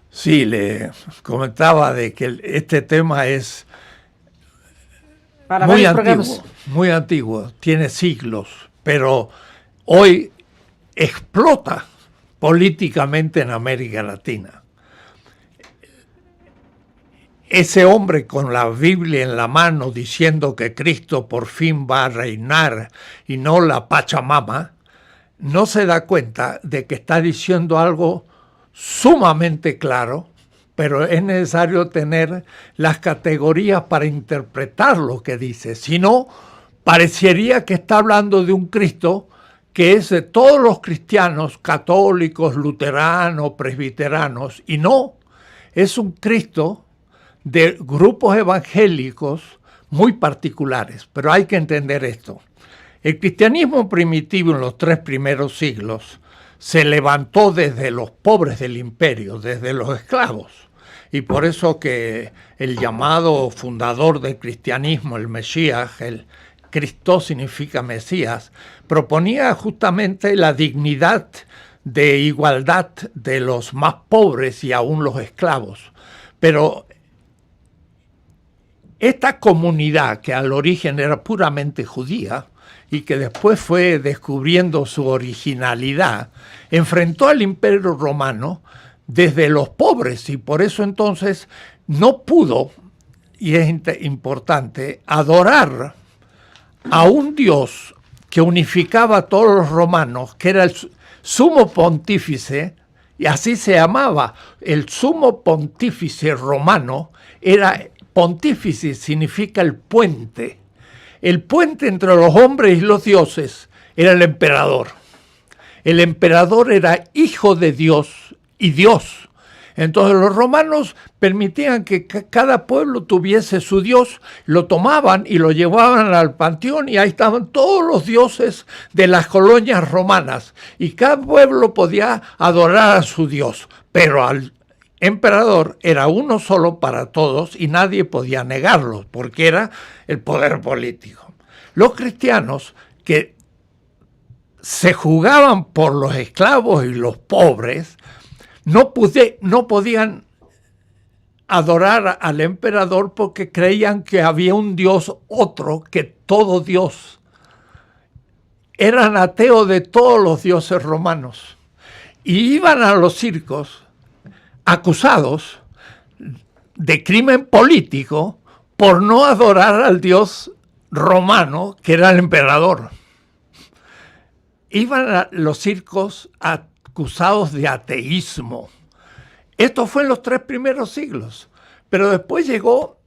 Sí, le comentaba de que este tema es para muy antiguo, programas. Muy antiguo, tiene siglos, pero hoy explota políticamente en América Latina. Ese hombre con la Biblia en la mano diciendo que Cristo por fin va a reinar y no la Pachamama, no se da cuenta de que está diciendo algo sumamente claro, pero es necesario tener las categorías para interpretar lo que dice. Si no, parecería que está hablando de un Cristo que es de todos los cristianos, católicos, luteranos, presbiteranos, y no, es un Cristo de grupos evangélicos muy particulares. Pero hay que entender esto. El cristianismo primitivo en los 3 primeros siglos se levantó desde los pobres del imperio, desde los esclavos. Y por eso que el llamado fundador del cristianismo, el Mesías, el Cristo significa Mesías, proponía justamente la dignidad de igualdad de los más pobres y aún los esclavos. Pero esta comunidad, que al origen era puramente judía, y que después fue descubriendo su originalidad, enfrentó al Imperio Romano desde los pobres y por eso entonces no pudo, y es importante, adorar a un Dios que unificaba a todos los romanos, que era el sumo pontífice, y así se llamaba, el sumo pontífice romano. Pontífice significa el puente entre los hombres y los dioses era el emperador. El emperador era hijo de Dios y Dios. Entonces los romanos permitían que cada pueblo tuviese su dios, lo tomaban y lo llevaban al panteón y ahí estaban todos los dioses de las colonias romanas y cada pueblo podía adorar a su dios, pero al emperador era uno solo para todos y nadie podía negarlo porque era el poder político. Los cristianos que se jugaban por los esclavos y los pobres no podían adorar al emperador porque creían que había un Dios otro que todo Dios. Eran ateos de todos los dioses romanos y iban a los circos acusados de crimen político por no adorar al Dios romano que era el emperador. Iban a los circos acusados de ateísmo. Esto fue en los 3 primeros siglos, pero después llegó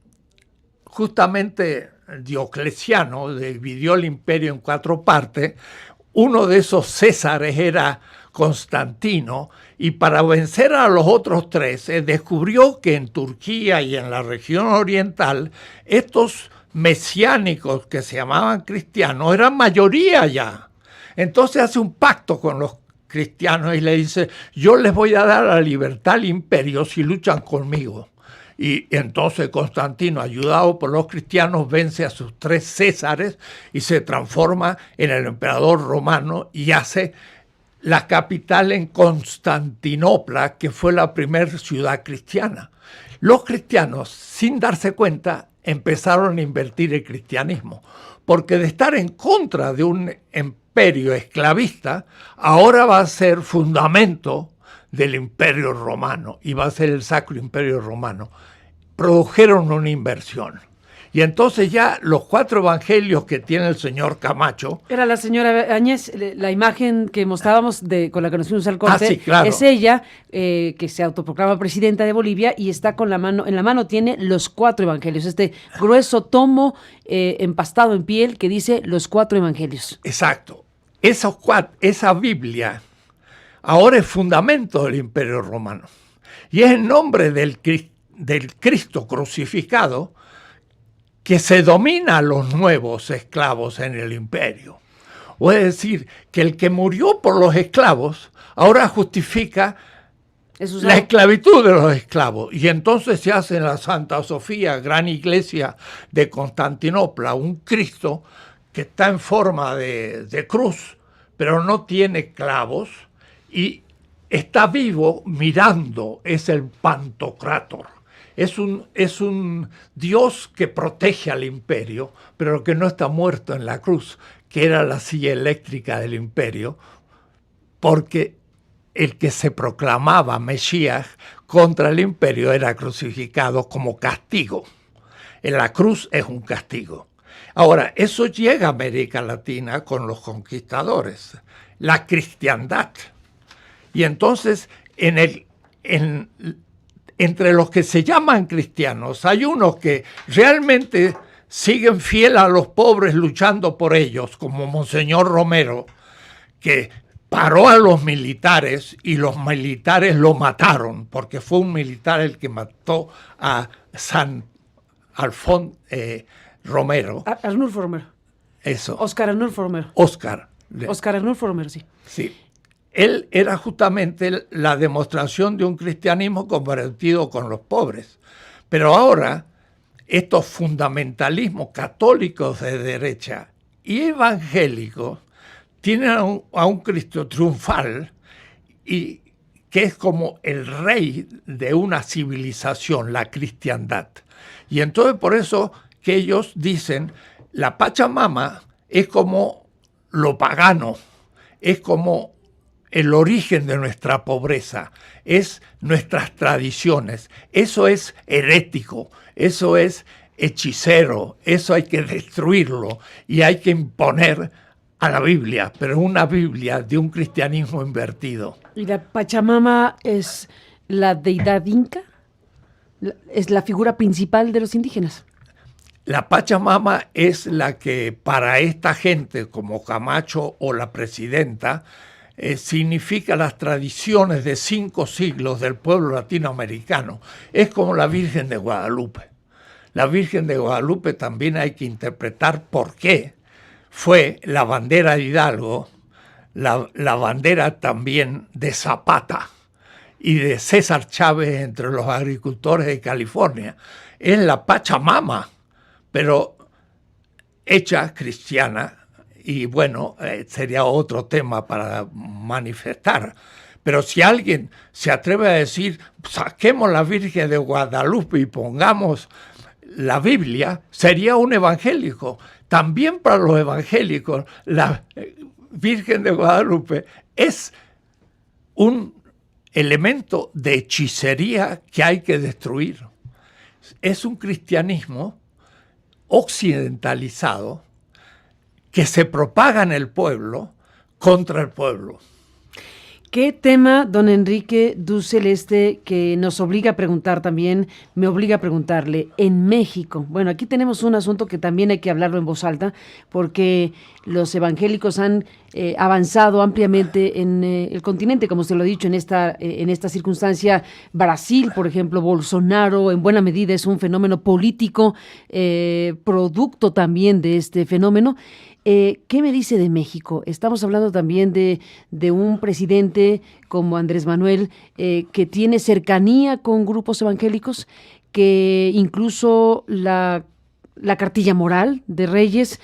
justamente Diocleciano, dividió el imperio en 4 partes. Uno de esos césares era Constantino, y para vencer a los otros 3 descubrió que en Turquía y en la región oriental estos mesiánicos que se llamaban cristianos eran mayoría ya. Entonces hace un pacto con los cristianos y le dice: yo les voy a dar la libertad al imperio si luchan conmigo. Y entonces Constantino, ayudado por los cristianos, vence a sus 3 césares y se transforma en el emperador romano y hace la capital en Constantinopla, que fue la primera ciudad cristiana. Los cristianos, sin darse cuenta, empezaron a invertir el cristianismo, porque de estar en contra de un imperio esclavista, ahora va a ser fundamento del imperio romano y va a ser el Sacro Imperio Romano. Produjeron una inversión. Y entonces ya los 4 evangelios que tiene el señor Camacho... Era la señora Áñez, la imagen que mostrábamos con la que nos fuimos al corte, sí, claro. Es ella, que se autoproclama presidenta de Bolivia y está en la mano tiene los 4 evangelios, este grueso tomo empastado en piel que dice los 4 evangelios. Exacto. Esa Biblia ahora es fundamento del Imperio Romano. Y es en nombre del Cristo crucificado que se domina a los nuevos esclavos en el imperio. O es decir, que el que murió por los esclavos ahora justifica la esclavitud de los esclavos. Y entonces se hace en la Santa Sofía, gran iglesia de Constantinopla, un Cristo que está en forma de cruz, pero no tiene clavos y está vivo mirando, es el Pantocrátor. Es un Dios que protege al imperio, pero que no está muerto en la cruz, que era la silla eléctrica del imperio, porque el que se proclamaba Mesías contra el imperio era crucificado como castigo. En la cruz es un castigo. Ahora, eso llega a América Latina con los conquistadores, la cristiandad. Y entonces, entre los que se llaman cristianos, hay unos que realmente siguen fiel a los pobres luchando por ellos, como Monseñor Romero, que paró a los militares y los militares lo mataron, porque fue un militar el que mató a San Alfonso Romero. Arnulfo Romero. Eso. Óscar Arnulfo Romero. Óscar Arnulfo Romero, sí. Sí. Él era justamente la demostración de un cristianismo comprometido con los pobres. Pero ahora, estos fundamentalismos católicos de derecha y evangélicos tienen a un Cristo triunfal y que es como el rey de una civilización, la cristiandad. Y entonces por eso que ellos dicen, la Pachamama es como lo pagano, es como el origen de nuestra pobreza, es nuestras tradiciones. Eso es herético, eso es hechicero, eso hay que destruirlo y hay que imponer a la Biblia, pero una Biblia de un cristianismo invertido. ¿Y la Pachamama es la deidad inca? ¿Es la figura principal de los indígenas? La Pachamama es la que para esta gente como Camacho o la presidenta significa las tradiciones de 5 siglos del pueblo latinoamericano. Es como la Virgen de Guadalupe. La Virgen de Guadalupe también hay que interpretar por qué fue la bandera de Hidalgo, la bandera también de Zapata y de César Chávez entre los agricultores de California. Es la Pachamama, pero hecha cristiana, y bueno, sería otro tema para manifestar. Pero si alguien se atreve a decir, saquemos la Virgen de Guadalupe y pongamos la Biblia, sería un evangélico. También para los evangélicos, la Virgen de Guadalupe es un elemento de hechicería que hay que destruir. Es un cristianismo occidentalizado que se propaga en el pueblo contra el pueblo. ¿Qué tema, don Enrique Dussel, que nos obliga a preguntar también, me obliga a preguntarle, en México? Bueno, aquí tenemos un asunto que también hay que hablarlo en voz alta, porque los evangélicos han avanzado ampliamente en el continente, como usted lo ha dicho, en esta circunstancia. Brasil, por ejemplo, Bolsonaro, en buena medida es un fenómeno político, producto también de este fenómeno. ¿Qué me dice de México? Estamos hablando también de un presidente como Andrés Manuel, que tiene cercanía con grupos evangélicos, que incluso la cartilla moral de Reyes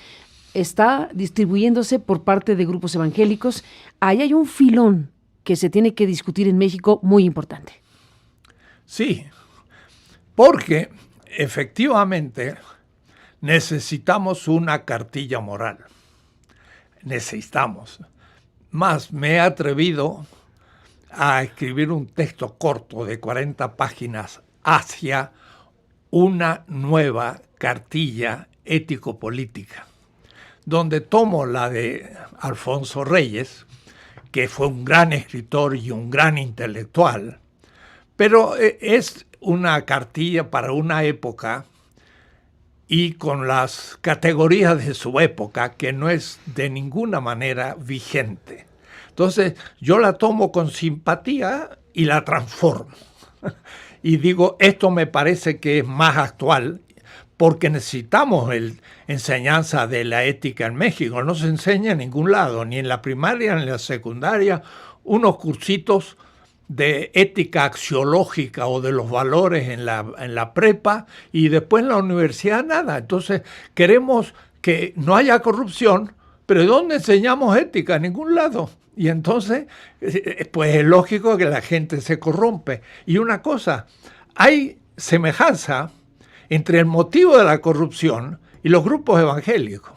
está distribuyéndose por parte de grupos evangélicos. Ahí hay un filón que se tiene que discutir en México muy importante. Sí, porque efectivamente necesitamos una cartilla moral. Necesitamos. Más, me he atrevido a escribir un texto corto de 40 páginas hacia una nueva cartilla ético-política, donde tomo la de Alfonso Reyes, que fue un gran escritor y un gran intelectual, pero es una cartilla para una época y con las categorías de su época, que no es de ninguna manera vigente. Entonces, yo la tomo con simpatía y la transformo. Y digo, esto me parece que es más actual, porque necesitamos enseñanza de la ética en México. No se enseña en ningún lado, ni en la primaria, ni en la secundaria, unos cursitos de ética axiológica o de los valores en la prepa, y después en la universidad nada. Entonces queremos que no haya corrupción, pero ¿dónde enseñamos ética? En ningún lado. Y entonces pues es lógico que la gente se corrompe. Y una cosa, hay semejanza entre el motivo de la corrupción y los grupos evangélicos,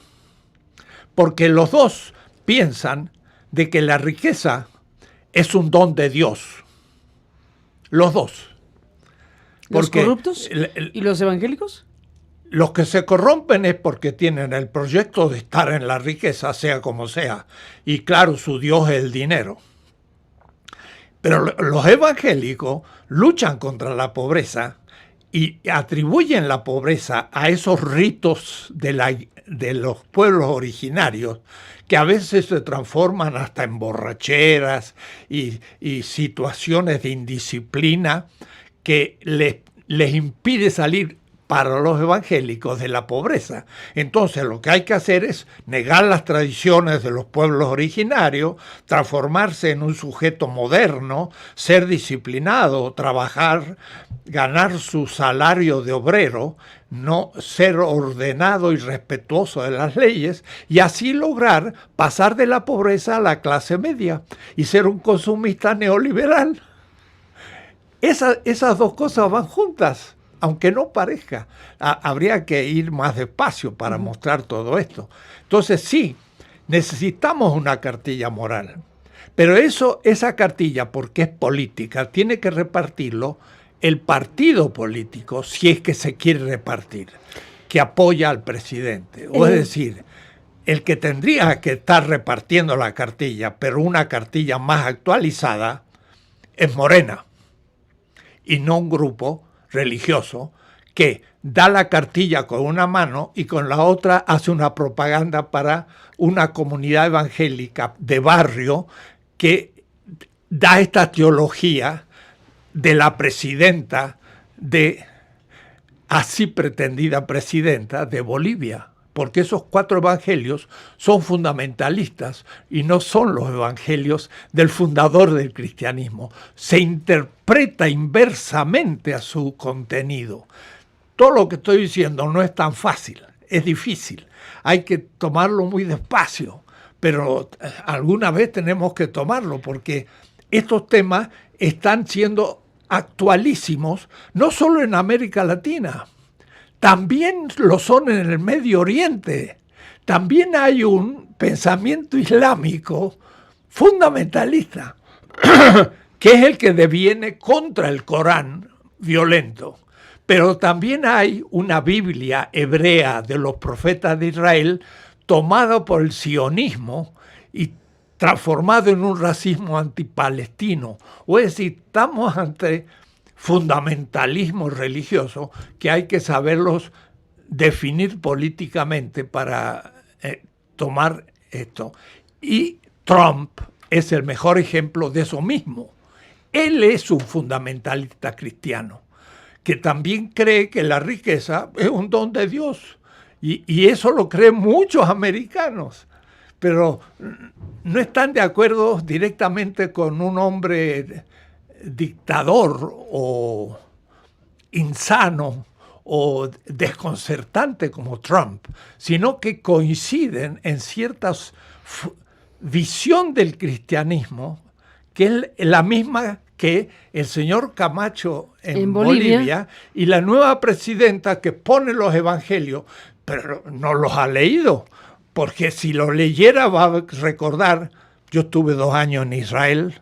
porque los dos piensan de que la riqueza es un don de Dios. Los dos. ¿Los corruptos y los evangélicos? Los que se corrompen es porque tienen el proyecto de estar en la riqueza, sea como sea. Y claro, su Dios es el dinero. Pero los evangélicos luchan contra la pobreza y atribuyen la pobreza a esos ritos de los pueblos originarios, que a veces se transforman hasta en borracheras y situaciones de indisciplina que les impide salir para los evangélicos de la pobreza. Entonces lo que hay que hacer es negar las tradiciones de los pueblos originarios, transformarse en un sujeto moderno, ser disciplinado, trabajar, ganar su salario de obrero, no ser ordenado y respetuoso de las leyes, y así lograr pasar de la pobreza a la clase media y ser un consumista neoliberal. Esas dos cosas van juntas. aunque no parezca. Habría que ir más despacio para mostrar todo esto. Entonces sí, necesitamos una cartilla moral. Pero esa cartilla, porque es política, tiene que repartirlo el partido político, si es que se quiere repartir, que apoya al presidente. O es decir, el que tendría que estar repartiendo la cartilla, pero una cartilla más actualizada, es Morena, y no un grupo religioso que da la cartilla con una mano y con la otra hace una propaganda para una comunidad evangélica de barrio que da esta teología de la presidenta, así pretendida presidenta de Bolivia, porque esos 4 evangelios son fundamentalistas y no son los evangelios del fundador del cristianismo. Se interpreta inversamente a su contenido. Todo lo que estoy diciendo no es tan fácil, es difícil. Hay que tomarlo muy despacio, pero alguna vez tenemos que tomarlo porque estos temas están siendo actualísimos, no solo en América Latina, también lo son en el Medio Oriente. También hay un pensamiento islámico fundamentalista, que es el que deviene contra el Corán violento. Pero también hay una Biblia hebrea de los profetas de Israel tomada por el sionismo y transformado en un racismo antipalestino. O es decir, estamos ante fundamentalismo religioso que hay que saberlos definir políticamente para tomar esto. Y Trump es el mejor ejemplo de eso mismo. Él es un fundamentalista cristiano que también cree que la riqueza es un don de Dios. Y eso lo creen muchos americanos. Pero no están de acuerdo directamente con un hombre dictador o insano o desconcertante como Trump, sino que coinciden en cierta visión del cristianismo que es la misma que el señor Camacho en Bolivia y la nueva presidenta que pone los evangelios, pero no los ha leído. Porque si lo leyera va a recordar, yo estuve 2 años en Israel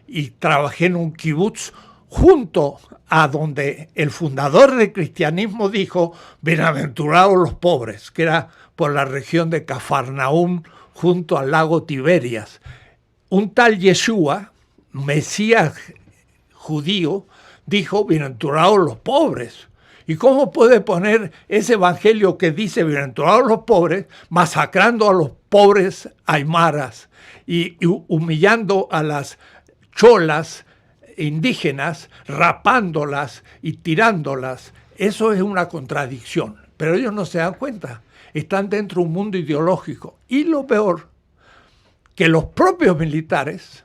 y trabajé en un kibutz junto a donde el fundador del cristianismo dijo, bienaventurados los pobres, que era por la región de Cafarnaúm junto al lago Tiberias. Un tal Yeshua, Mesías judío, dijo, bienaventurados los pobres. ¿Y cómo puede poner ese evangelio que dice bienaventurados los pobres, masacrando a los pobres aymaras y humillando a las cholas indígenas, rapándolas y tirándolas? Eso es una contradicción, pero ellos no se dan cuenta. Están dentro de un mundo ideológico. Y lo peor, que los propios militares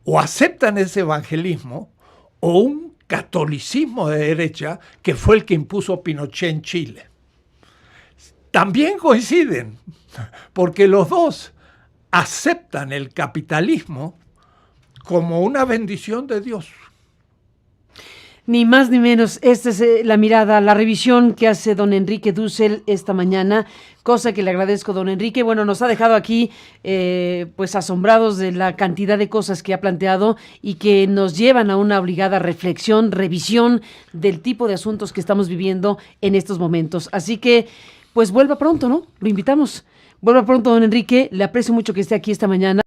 o aceptan ese evangelismo o un catolicismo de derecha que fue el que impuso Pinochet en Chile. También coinciden, porque los dos aceptan el capitalismo como una bendición de Dios. Ni más ni menos, esta es la mirada, la revisión que hace don Enrique Dussel esta mañana, cosa que le agradezco, don Enrique. Bueno, nos ha dejado aquí pues asombrados de la cantidad de cosas que ha planteado y que nos llevan a una obligada reflexión, revisión del tipo de asuntos que estamos viviendo en estos momentos. Así que, pues vuelva pronto, ¿no? Lo invitamos. Vuelva pronto, don Enrique. Le aprecio mucho que esté aquí esta mañana.